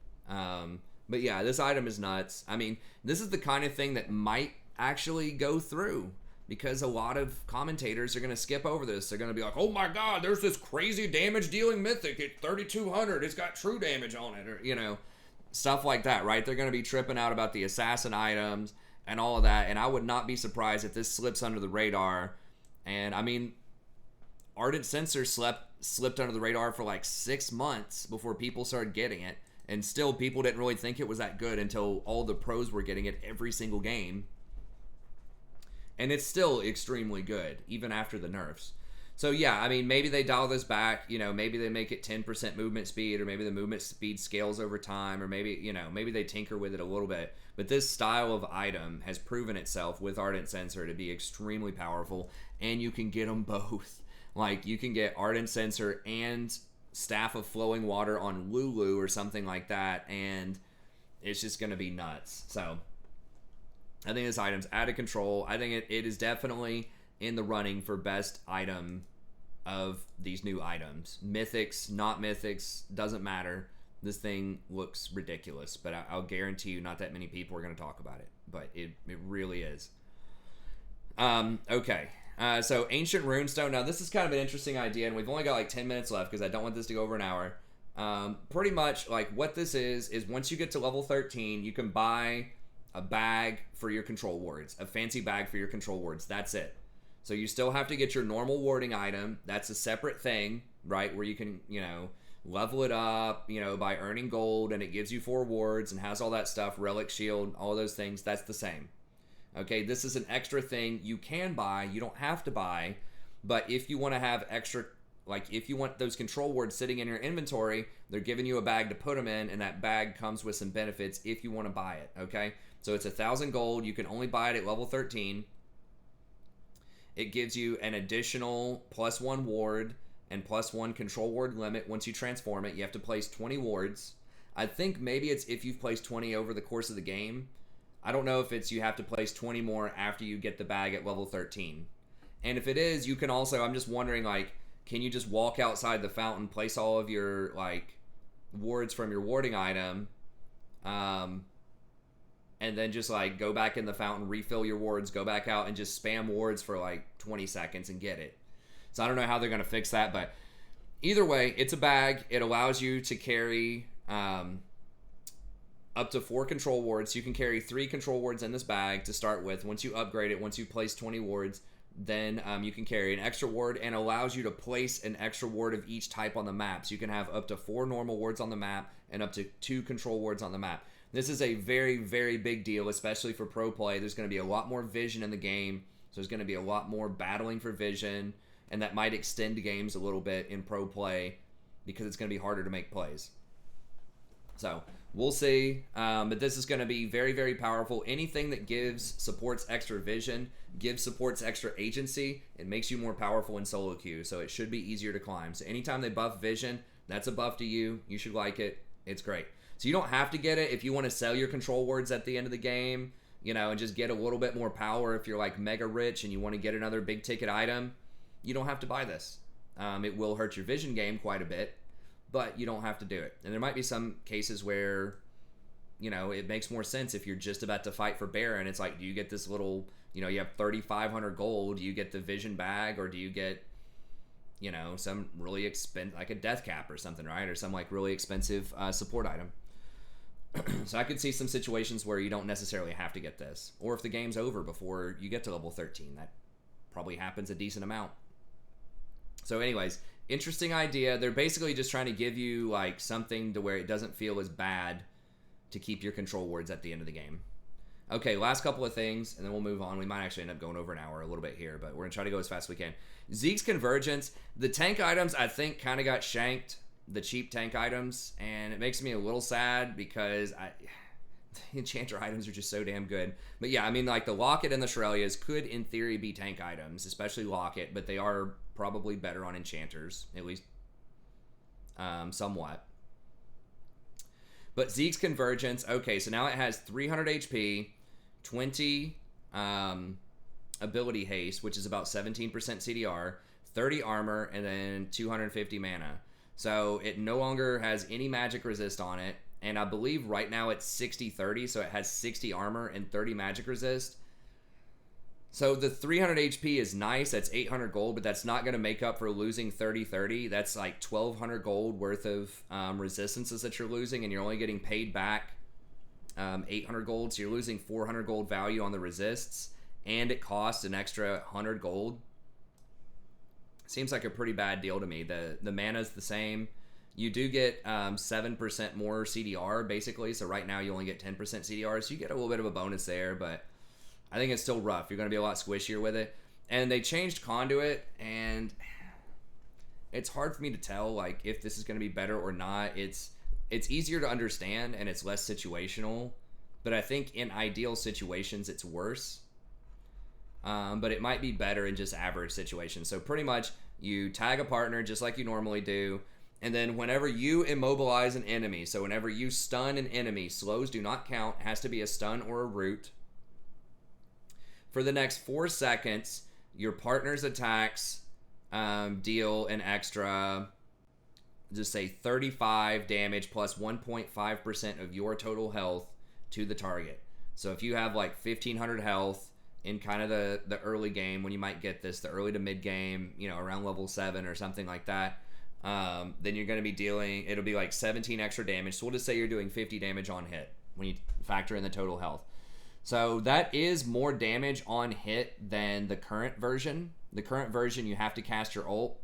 S1: But yeah, this item is nuts. I mean, this is the kind of thing that might actually go through, because a lot of commentators are going to skip over this. They're going to be like, oh my god, there's this crazy damage dealing mythic at 3,200. It's got true damage on it. Or, stuff like that, right? They're going to be tripping out about the assassin items and all of that. And I would not be surprised if this slips under the radar. And I mean, Ardent Censer slipped under the radar for like 6 months before people started getting it. And still, people didn't really think it was that good until all the pros were getting it every single game. And it's still extremely good, even after the nerfs. So yeah, I mean, maybe they dial this back. Maybe they make it 10% movement speed, or maybe the movement speed scales over time, or maybe, maybe they tinker with it a little bit. But this style of item has proven itself with Ardent Censer to be extremely powerful, and you can get them both. Like, you can get Ardent Censer and Staff of Flowing Water on Lulu or something like that, and it's just going to be nuts. So I think this item's out of control. I think it is definitely in the running for best item of these new items. Mythics, not mythics, doesn't matter. This thing looks ridiculous, but I'll guarantee you not that many people are going to talk about it. But it really is. Okay. So Ancient Runestone. Now, this is kind of an interesting idea, and we've only got like 10 minutes left because I don't want this to go over an hour. Pretty much, like, what this is once you get to level 13, you can buy a bag for your control wards, a fancy bag for your control wards. That's it. So you still have to get your normal warding item. That's a separate thing. right? Where you can, level it up, by earning gold, and it gives you 4 wards and has all that stuff, relic shield, all those things. That's the same. Okay, this is an extra thing you can buy. You don't have to buy, but if you want to have extra, like if you want those control wards sitting in your inventory, they're giving you a bag to put them in, and that bag comes with some benefits if you want to buy it. Okay, so it's 1,000 gold. You can only buy it at level 13. It gives you an additional +1 ward and +1 control ward limit once you transform it. You have to place 20 wards. I think maybe it's if you've placed 20 over the course of the game. I don't know if it's you have to place 20 more after you get the bag at level 13. And if it is, you can also, I'm just wondering, like, can you just walk outside the fountain, place all of your, like, wards from your warding item, and then just, like, go back in the fountain, refill your wards, go back out, and just spam wards for, like, 20 seconds and get it. So I don't know how they're going to fix that, but either way, it's a bag. It allows you to carry up to 4 control wards. You can carry 3 control wards in this bag to start with. Once you upgrade it, once you place 20 wards, then you can carry an extra ward, and allows you to place an extra ward of each type on the map. So you can have up to 4 normal wards on the map and up to 2 control wards on the map. This is a very, very big deal, especially for pro play. There's going to be a lot more vision in the game, so there's going to be a lot more battling for vision, and that might extend games a little bit in pro play because it's going to be harder to make plays. So we'll see, but this is going to be very, very powerful. Anything that supports extra vision, supports extra agency, it makes you more powerful in solo queue, so it should be easier to climb. So anytime they buff vision, that's a buff to you. You should like it. It's great. So you don't have to get it if you want to sell your control wards at the end of the game, and just get a little bit more power if you're like mega rich and you want to get another big ticket item. You don't have to buy this. It will hurt your vision game quite a bit, but you don't have to do it. And there might be some cases where, it makes more sense if you're just about to fight for Baron. It's like, do you get this little, you have 3,500 gold, do you get the vision bag, or do you get, some really expensive, like a death cap or something, right? Or some like really expensive support item. So I could see some situations where you don't necessarily have to get this. Or if the game's over before you get to level 13, that probably happens a decent amount. So anyways, interesting idea. They're basically just trying to give you like something to where it doesn't feel as bad to keep your control wards at the end of the game. Okay, last couple of things, and then we'll move on. We might actually end up going over an hour a little bit here, but we're going to try to go as fast as we can. Zeke's Convergence. The tank items, I think, kind of got shanked, the cheap tank items, and it makes me a little sad because the enchanter items are just so damn good. But yeah, I mean, like the Locket and the Shurelyas could, in theory, be tank items, especially Locket, but they are probably better on enchanters, at least somewhat. But Zeke's Convergence, okay, so now it has 300 HP, 20 ability haste, which is about 17% CDR, 30 armor, and then 250 mana. So it no longer has any magic resist on it, and I believe right now it's 60-30, so it has 60 armor and 30 magic resist. So the 300 HP is nice, that's 800 gold, but that's not going to make up for losing 30-30. That's like 1,200 gold worth of resistances that you're losing, and you're only getting paid back 800 gold, so you're losing 400 gold value on the resists, and it costs an extra 100 gold. Seems like a pretty bad deal to me. The mana's the same. You do get 7% more CDR, basically, so right now you only get 10% CDR, so you get a little bit of a bonus there, but I think it's still rough. You're going to be a lot squishier with it. And they changed Conduit, and it's hard for me to tell like if this is going to be better or not. It's easier to understand, and it's less situational. But I think in ideal situations, it's worse. But it might be better in just average situations. So pretty much, you tag a partner just like you normally do. And then whenever you immobilize an enemy, so whenever you stun an enemy, slows do not count. It has to be a stun or a root. For the next 4 seconds, your partner's attacks deal an extra, just say 35 damage plus 1.5% of your total health to the target. So if you have like 1,500 health in kind of the early game, when you might get this, the early to mid game, around level 7 or something like that, then you're going to be dealing, it'll be like 17 extra damage. So we'll just say you're doing 50 damage on hit when you factor in the total health. So that is more damage on hit than the current version. The current version, you have to cast your ult.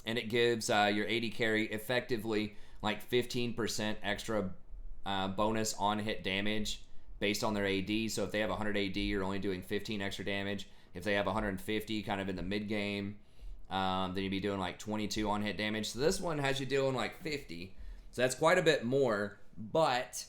S1: and it gives your AD carry effectively like 15% extra bonus on hit damage based on their AD. So if they have 100 AD, you're only doing 15 extra damage. If they have 150 kind of in the mid game, then you'd be doing like 22 on hit damage. So this one has you dealing like 50. So that's quite a bit more, but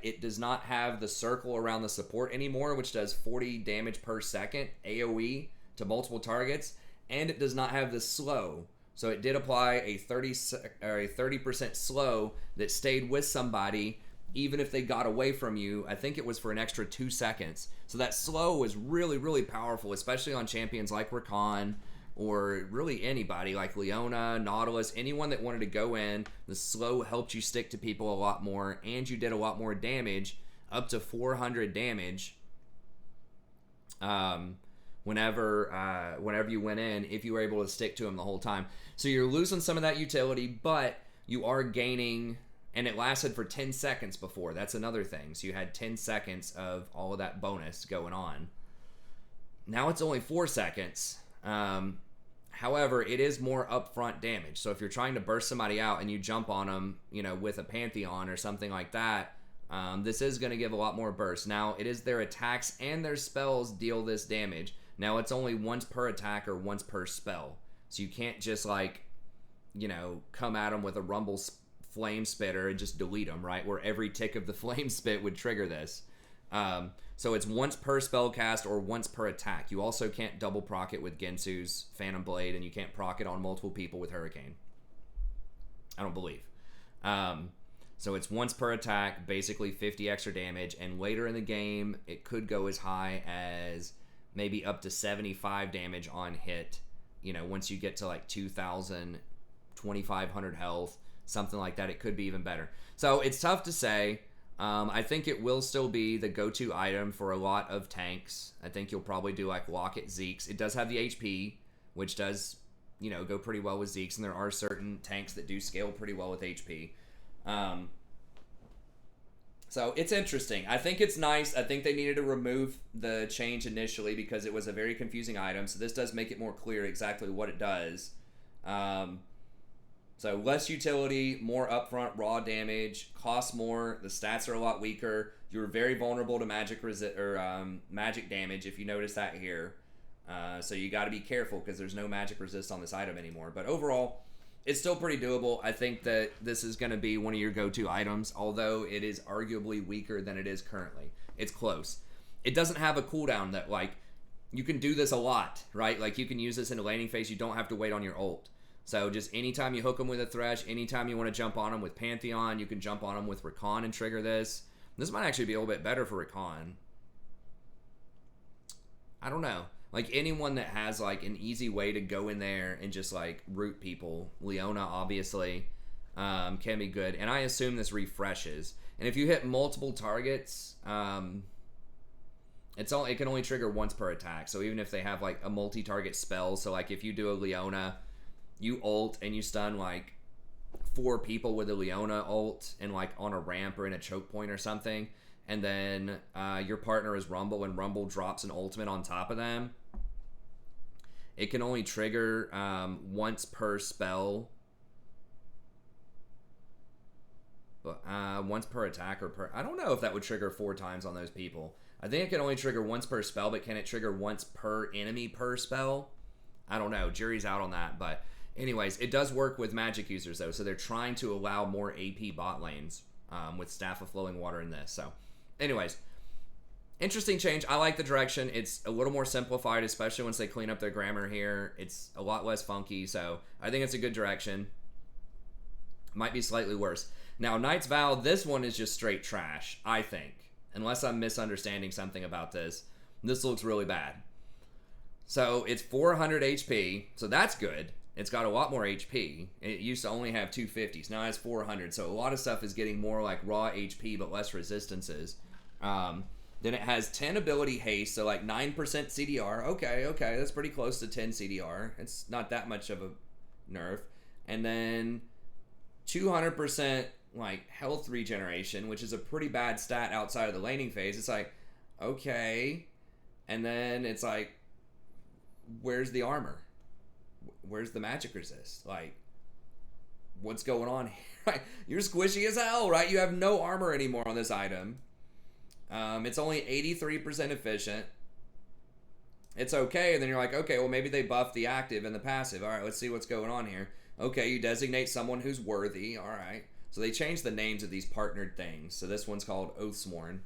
S1: it does not have the circle around the support anymore, which does 40 damage per second AoE to multiple targets, and it does not have the slow. So it did apply a 30% slow that stayed with somebody even if they got away from you. I think it was for an extra 2 seconds. So that slow is really, really powerful, especially on champions like Rakan, or really anybody like Leona, Nautilus, anyone that wanted to go in. The slow helped you stick to people a lot more, and you did a lot more damage, up to 400 damage whenever you went in, if you were able to stick to them the whole time. So you're losing some of that utility, but you are gaining, and it lasted for 10 seconds before. That's another thing. So you had 10 seconds of all of that bonus going on. Now it's only 4 seconds. However, it is more upfront damage. So if you're trying to burst somebody out and you jump on them, with a Pantheon or something like that, this is going to give a lot more burst. Now, it is their attacks and their spells deal this damage. Now, it's only once per attack or once per spell. So you can't just, come at them with a Rumble Flame Spitter and just delete them, right? Where every tick of the Flame Spit would trigger this. So it's once per spell cast or once per attack. You also can't double proc it with Gensu's Phantom Blade, and you can't proc it on multiple people with Hurricane. I don't believe. So it's once per attack, basically 50 extra damage, and later in the game, it could go as high as maybe up to 75 damage on hit, once you get to like 2,000, 2,500 health, something like that. It could be even better. So it's tough to say. I think it will still be the go-to item for a lot of tanks. I think you'll probably do like Locket, Zeke's. It does have the HP, which does, go pretty well with Zeke's, and there are certain tanks that do scale pretty well with HP. So it's interesting. I think it's nice. I think they needed to remove the change initially because it was a very confusing item. So this does make it more clear exactly what it does. So less utility, more upfront raw damage, costs more. The stats are a lot weaker. You're very vulnerable to magic magic damage, if you notice that here. So you got to be careful because there's no magic resist on this item anymore. But overall, it's still pretty doable. I think that this is going to be one of your go-to items, although it is arguably weaker than it is currently. It's close. It doesn't have a cooldown that, you can do this a lot, right? You can use this in a laning phase. You don't have to wait on your ult. So just anytime you hook them with a Thresh, anytime you want to jump on them with Pantheon, you can jump on them with Rakan and trigger this. This might actually be a little bit better for Rakan. I don't know. Anyone that has an easy way to go in there and just root people. Leona obviously can be good. And I assume this refreshes. And if you hit multiple targets, it can only trigger once per attack. So even if they have a multi-target spell, so if you do a Leona, you ult and you stun 4 people with a Leona ult and on a ramp or in a choke point or something, and then your partner is Rumble and Rumble drops an ultimate on top of them, it can only trigger once per spell, once per attack or per... I don't know if that would trigger 4 times on those people. I think it can only trigger once per spell, but can it trigger once per enemy per spell? I don't know. Jury's out on that, but... Anyways, it does work with magic users, though, so they're trying to allow more AP bot lanes with Staff of Flowing Water in this. So, anyways, interesting change. I like the direction. It's a little more simplified, especially once they clean up their grammar here. It's a lot less funky, so I think it's a good direction. Might be slightly worse. Now, Knight's Vow, this one is just straight trash, I think. Unless I'm misunderstanding something about this. This looks really bad. So, it's 400 HP, so that's good. It's got a lot more HP. It used to only have 250s. Now it has 400. So a lot of stuff is getting more raw HP, but less resistances. Then it has 10 ability haste, so 9% CDR. Okay, that's pretty close to 10 CDR. It's not that much of a nerf. And then 200% health regeneration, which is a pretty bad stat outside of the laning phase. It's okay. And then it's where's the armor? where's the magic resist? Like, what's going on here? Right? You're squishy as hell, right? You have no armor anymore on this item. It's only 83% efficient. It's okay, and then you're like, okay, well, maybe they buffed the active and the passive. All right, let's see what's going on here. Okay, you designate someone who's worthy. All right. So they changed the names of these partnered things. So this one's called Oathsworn.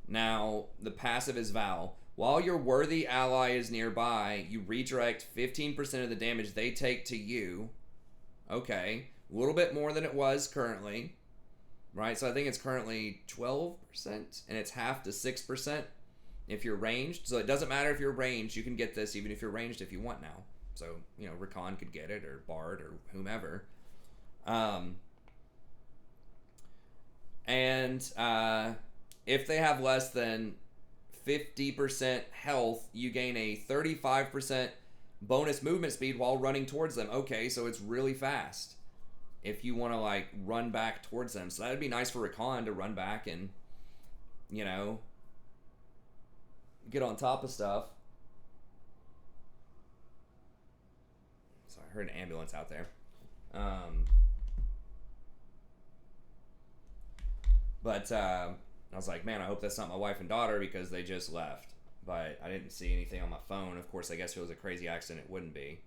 S1: Now, the passive is Vow. While your worthy ally is nearby, you redirect 15% of the damage they take to you. Okay. A little bit more than it was currently. Right? So I think it's currently 12%, and it's half to 6% if you're ranged. So it doesn't matter if you're ranged. You can get this even if you're ranged if you want now. So, you know, Rakan could get it, or Bard, or whomever. If they have less than 50% health, you gain a 35% bonus movement speed while running towards them. Okay, so it's really fast if you want to, like, run back towards them. So that would be nice for Rakan to run back and, you know, get on top of stuff. So I heard an ambulance out there. But I was like, man, I hope that's not my wife and daughter, because they just left. But I didn't see anything on my phone. Of course, I guess if it was a crazy accident, it wouldn't be.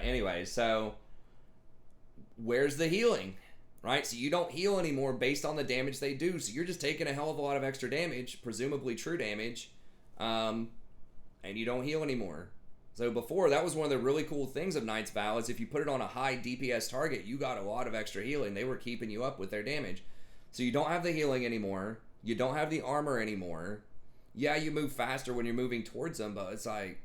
S1: Anyway, so where's the healing? Right? So you don't heal anymore based on the damage they do. So you're just taking a hell of a lot of extra damage, presumably true damage, and you don't heal anymore. So before, that was one of the really cool things of Knight's Vow, is if you put it on a high DPS target, you got a lot of extra healing. They were keeping you up with their damage. So you don't have the healing anymore. You don't have the armor anymore. Yeah, you move faster when you're moving towards them, but it's like,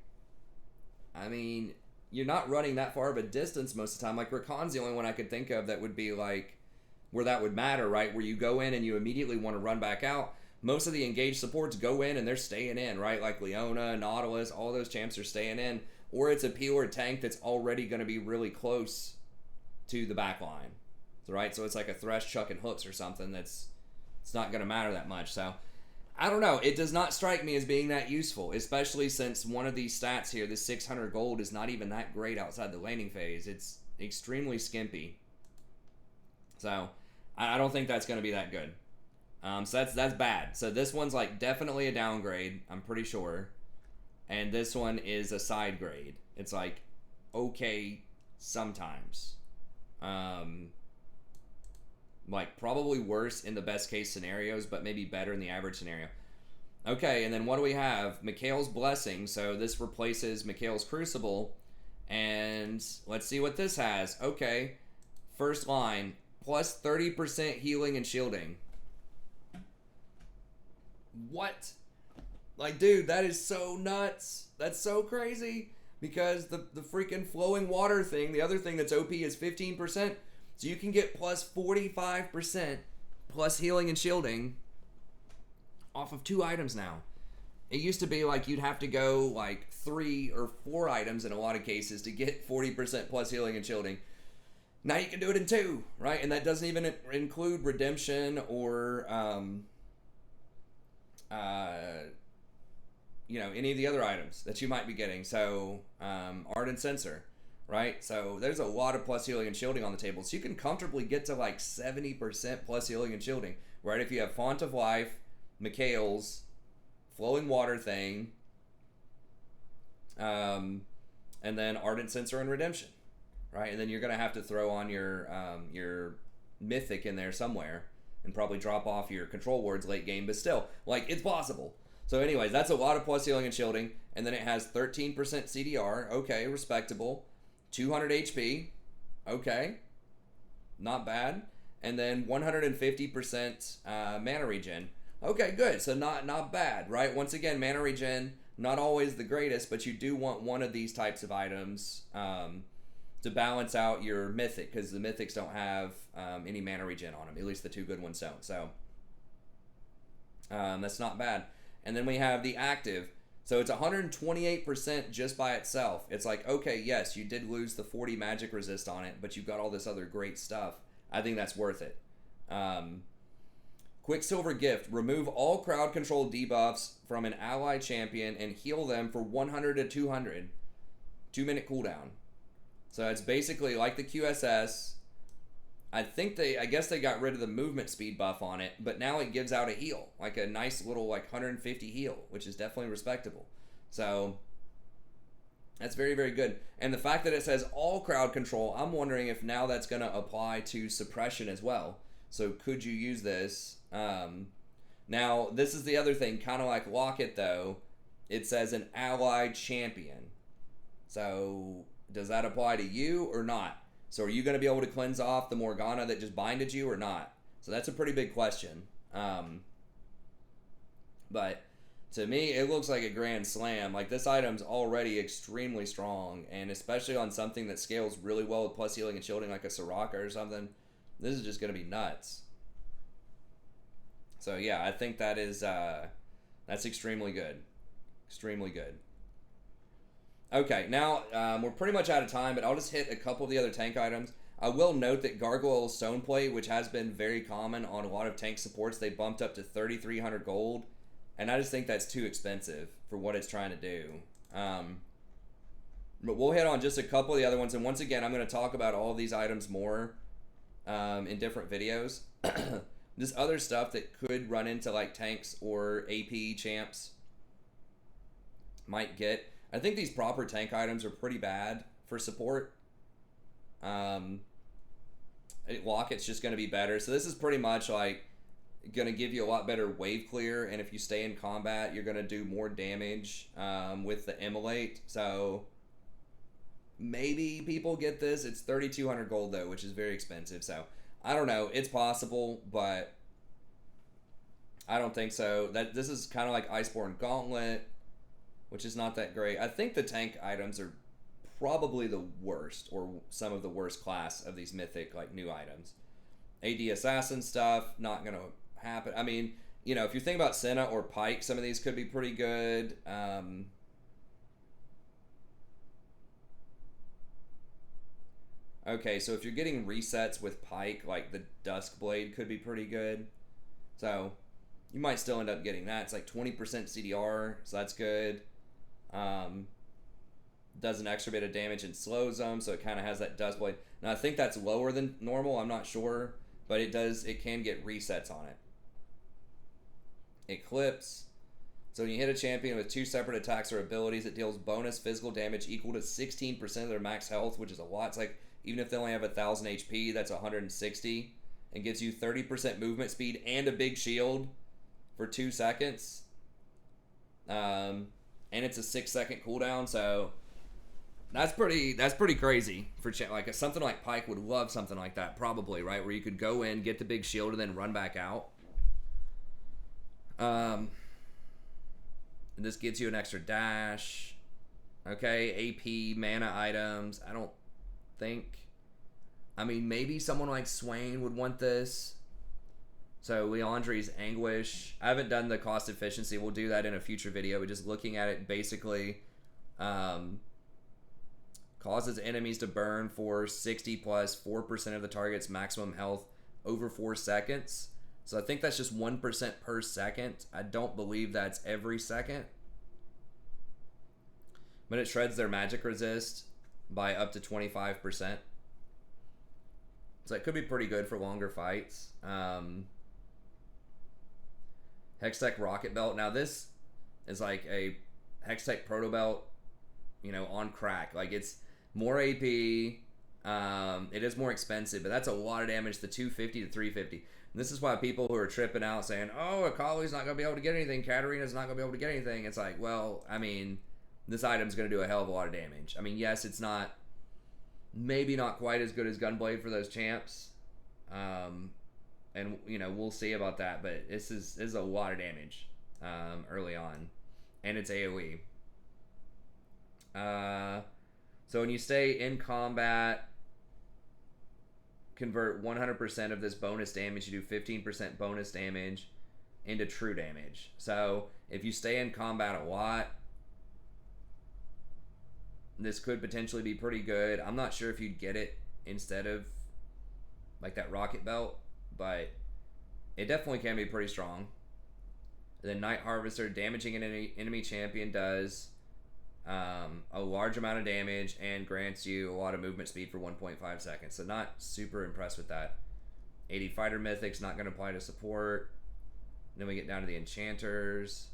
S1: I mean, you're not running that far of a distance most of the time. Like, Rakan's the only one I could think of that would be like, where that would matter, right? Where you go in and you immediately want to run back out. Most of the engaged supports go in and they're staying in, right? Like Leona, Nautilus, all those champs are staying in. Or it's a pure tank that's already going to be really close to the back line, right? So it's like a Thresh chucking hooks or something it's not going to matter that much. So I don't know. It does not strike me as being that useful, especially since one of these stats here, the 600 gold, is not even that great outside the laning phase. It's extremely skimpy. So I don't think that's going to be that good. So that's bad. So this one's like definitely a downgrade, I'm pretty sure. And this one is a side grade. It's like okay sometimes. Like probably worse in the best case scenarios, but maybe better in the average scenario. Okay, and then what do we have? Mikail's Blessing. So this replaces Mikail's Crucible. And let's see what this has. Okay, first line, plus 30% healing and shielding. What? Like, dude, that is so nuts. That's so crazy. Because the freaking flowing water thing, the other thing that's OP, is 15%. So you can get plus 45% plus healing and shielding off of 2 items now. It used to be like you'd have to go like 3 or 4 items in a lot of cases to get 40% plus healing and shielding. Now you can do it in 2, right? And that doesn't even include redemption or you know, any of the other items that you might be getting. So Ardent Sensor, right? So there's a lot of plus healing and shielding on the table. So you can comfortably get to like 70% plus healing and shielding, right? If you have Font of Life, Mikail's flowing water thing, and then Ardent Sensor and Redemption, right? And then you're gonna have to throw on your Mythic in there somewhere, and probably drop off your control wards late game, but still, like, it's possible. So anyways, that's a lot of plus healing and shielding, and then it has 13% CDR, okay, respectable, 200 HP, okay, not bad, and then 150% mana regen. Okay, good. So not bad, right? Once again, mana regen, not always the greatest, but you do want one of these types of items to balance out your mythic, because the mythics don't have any mana regen on them. At least the 2 good ones don't. So that's not bad. And then we have the active. So it's 128% just by itself. It's like, okay, yes, you did lose the 40 magic resist on it, but you got all this other great stuff. I think that's worth it. Quicksilver gift. Remove all crowd control debuffs from an ally champion and heal them for 100 to 200. 2-minute cooldown. So it's basically like the QSS. I guess they got rid of the movement speed buff on it, but now it gives out a heal. Like a nice little 150 heal, which is definitely respectable. So that's very, very good. And the fact that it says all crowd control, I'm wondering if now that's going to apply to suppression as well. So could you use this? Now, this is the other thing, kind of like Locket, though. It says an allied champion. So does that apply to you or not? So are you going to be able to cleanse off the Morgana that just binded you or not? So that's a pretty big question. But to me, it looks like a grand slam. Like, this item's already extremely strong, and especially on something that scales really well with plus healing and shielding like a Soraka or something, this is just going to be nuts. So yeah, I think that is that's extremely good. Extremely good. Okay, now we're pretty much out of time, but I'll just hit a couple of the other tank items. I will note that Gargoyle Stoneplate, which has been very common on a lot of tank supports, they bumped up to 3,300 gold, and I just think that's too expensive for what it's trying to do. But we'll hit on just a couple of the other ones, and once again, I'm going to talk about all of these items more in different videos. Just other stuff that could run into like tanks or AP champs might get. I think these proper tank items are pretty bad for support. Locket's just going to be better. So this is pretty much like going to give you a lot better wave clear, and if you stay in combat, you're going to do more damage with the Immolate. So maybe people get this. It's 3,200 gold though, which is very expensive. So I don't know. It's possible, but I don't think so. This is kind of like Iceborne Gauntlet, which is not that great. I think the tank items are probably the worst, or some of the worst class of these mythic like new items. AD Assassin stuff, not going to happen. I mean, you know, if you think about Senna or Pike, some of these could be pretty good. Okay, so if you're getting resets with Pike, like the Duskblade could be pretty good. So you might still end up getting that. It's like 20% CDR, so that's good. Does an extra bit of damage and slows them, so it kind of has that Duskblade. Now I think that's lower than normal, I'm not sure, but it can get resets on it. Eclipse. So when you hit a champion with 2 separate attacks or abilities, it deals bonus physical damage equal to 16% of their max health, which is a lot. It's like, even if they only have 1,000 HP, that's 160, and gives you 30% movement speed and a big shield for 2 seconds. And it's a 6-second cooldown, so that's pretty crazy for like something like Pike would love something like that, probably, right? Where you could go in, get the big shield, and then run back out. And this gets you an extra dash. Okay, AP mana items. I don't think. I mean, maybe someone like Swain would want this. So Leandri's Anguish. I haven't done the cost efficiency. We'll do that in a future video. But just looking at it, basically, causes enemies to burn for 60 plus 4% of the target's maximum health over 4 seconds. So I think that's just 1% per second. I don't believe that's every second. But it shreds their magic resist by up to 25%. So it could be pretty good for longer fights. Hextech Rocket Belt. Now this is like a Hextech Proto Belt, you know, on crack. Like, it's more AP. It is more expensive, but that's a lot of damage, the 250 to 350. And this is why people who are tripping out saying, oh, Akali's not going to be able to get anything, Katarina's not going to be able to get anything. It's like, well, I mean, this item's going to do a hell of a lot of damage. I mean, yes, it's not, maybe not quite as good as Gunblade for those champs. And, you know, we'll see about that, but this is a lot of damage early on. And it's AoE. So when you stay in combat, convert 100% of this bonus damage. You do 15% bonus damage into true damage. So if you stay in combat a lot, this could potentially be pretty good. I'm not sure if you'd get it instead of like that rocket belt, but it definitely can be pretty strong. And then Night Harvester, damaging an enemy champion does a large amount of damage and grants you a lot of movement speed for 1.5 seconds. So not super impressed with that. 80 Fighter Mythic's not going to apply to support. Then we get down to the Enchanters.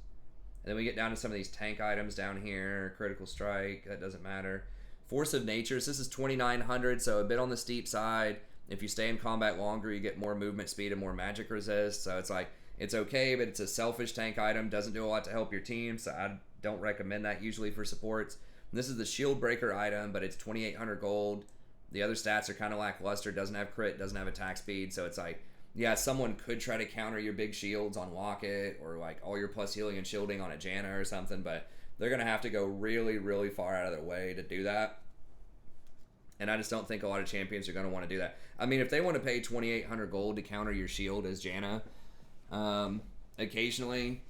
S1: And then we get down to some of these tank items down here. Critical Strike, that doesn't matter. Force of Natures, this is 2,900, so a bit on the steep side. If you stay in combat longer, you get more movement speed and more magic resist. So it's like, it's okay, but it's a selfish tank item. Doesn't do a lot to help your team, so I don't recommend that usually for supports. And this is the Shield Breaker item, but it's 2,800 gold. The other stats are kind of lackluster. Doesn't have crit, doesn't have attack speed, so it's like, yeah, someone could try to counter your big shields on Locket or like all your plus healing and shielding on a Janna or something, but they're going to have to go really, really far out of their way to do that. And I just don't think a lot of champions are going to want to do that. I mean, if they want to pay 2,800 gold to counter your shield as Janna occasionally,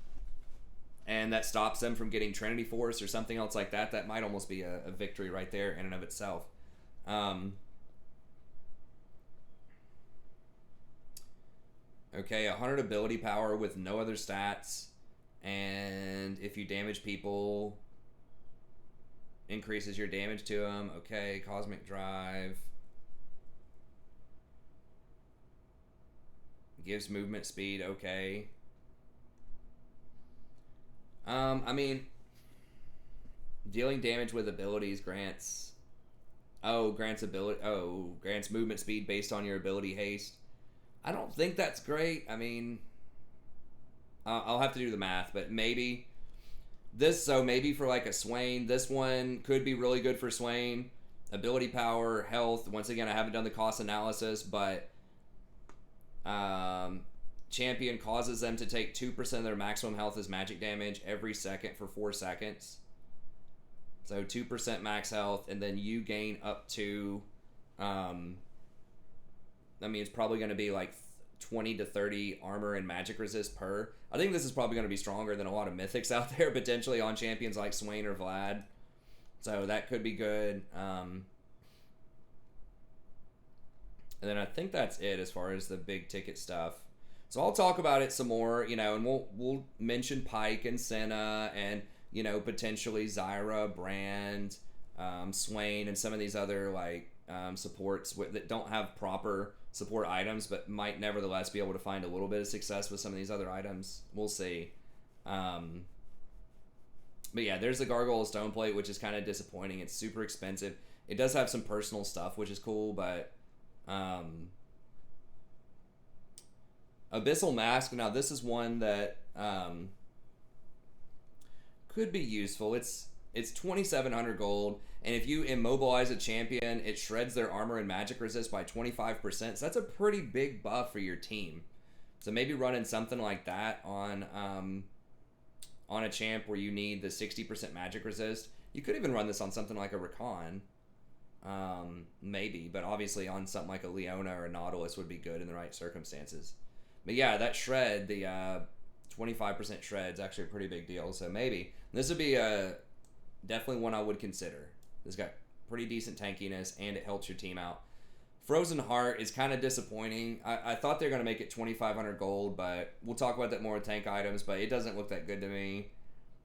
S1: and that stops them from getting Trinity Force or something else like that, that might almost be a victory right there in and of itself. Okay, 100 ability power with no other stats, and if you damage people, increases your damage to them. Okay, Cosmic Drive. Gives movement speed, okay. I mean, dealing damage with abilities grants movement speed based on your ability Haste. I don't think that's great. I mean, I'll have to do the math, but maybe maybe for like a Swain, this one could be really good for Swain. Ability power, health. Once again, I haven't done the cost analysis, but champion causes them to take 2% of their maximum health as magic damage every second for 4 seconds. So 2% max health, and then you gain up to I mean, it's probably going to be like 20 to 30 armor and magic resist per. I think this is probably going to be stronger than a lot of mythics out there, potentially on champions like Swain or Vlad. So that could be good. And then I think that's it as far as the big ticket stuff. So I'll talk about it some more, and we'll mention Pike and Senna and, potentially Zyra, Brand, Swain, and some of these other like supports that don't have proper support items, but might nevertheless be able to find a little bit of success with some of these other items. We'll see. But yeah, there's the Gargoyle Stone Plate, which is kind of disappointing. It's super expensive. It does have some personal stuff, which is cool, but Abyssal Mask, now this is one that could be useful. It's 2,700 gold, and if you immobilize a champion, it shreds their armor and magic resist by 25%. So that's a pretty big buff for your team. So maybe running something like that on a champ where you need the 60% magic resist. You could even run this on something like a Rakan, maybe, but obviously on something like a Leona or a Nautilus would be good in the right circumstances. But yeah, that shred, the 25% shred is actually a pretty big deal. So maybe this would be definitely one I would consider. It's got pretty decent tankiness, and it helps your team out. Frozen Heart is kind of disappointing. I thought they were going to make it 2,500 gold, but we'll talk about that more with tank items, but it doesn't look that good to me.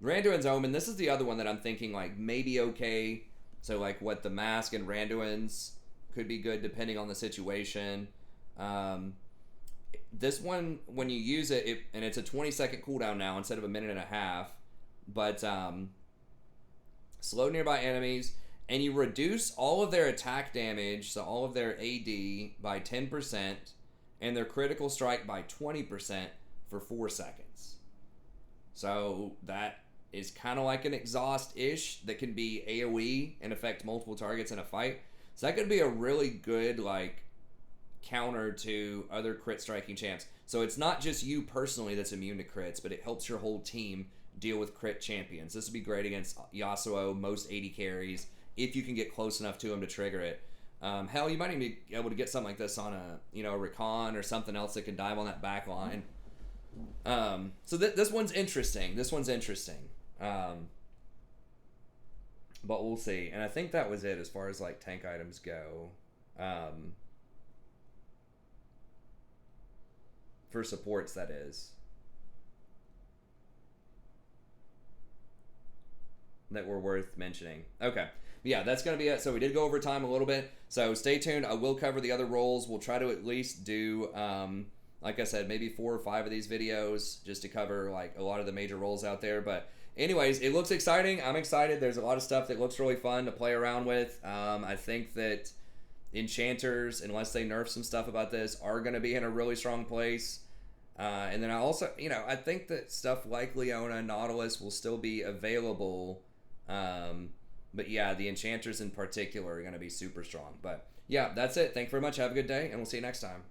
S1: Randuin's Omen, this is the other one that I'm thinking like maybe okay. So like what the Mask and Randuin's could be good depending on the situation. This one, when you use it, and it's a 20-second cooldown now instead of a minute and a half, but slow nearby enemies, and you reduce all of their attack damage, so all of their AD, by 10%, and their critical strike by 20% for 4 seconds. So that is kind of like an exhaust-ish that can be AoE and affect multiple targets in a fight. So that could be a really good like counter to other crit striking champs. So it's not just you personally that's immune to crits, but it helps your whole team deal with crit champions. This would be great against Yasuo, most 80 carries, if you can get close enough to him to trigger it. Hell, you might even be able to get something like this on a Rakan or something else that can dive on that back line. So this one's interesting. But we'll see. And I think that was it as far as like tank items go. For supports, that is. That were worth mentioning. Okay. Yeah, that's going to be it. So we did go over time a little bit. So stay tuned. I will cover the other roles. We'll try to at least do, like I said, maybe 4 or 5 of these videos just to cover like a lot of the major roles out there. But anyways, it looks exciting. I'm excited. There's a lot of stuff that looks really fun to play around with. I think that enchanters, unless they nerf some stuff about this, are going to be in a really strong place. And then I also, I think that stuff like Leona and Nautilus will still be available. But yeah, the enchanters in particular are going to be super strong. But yeah, that's it. Thank you very much. Have a good day, and we'll see you next time.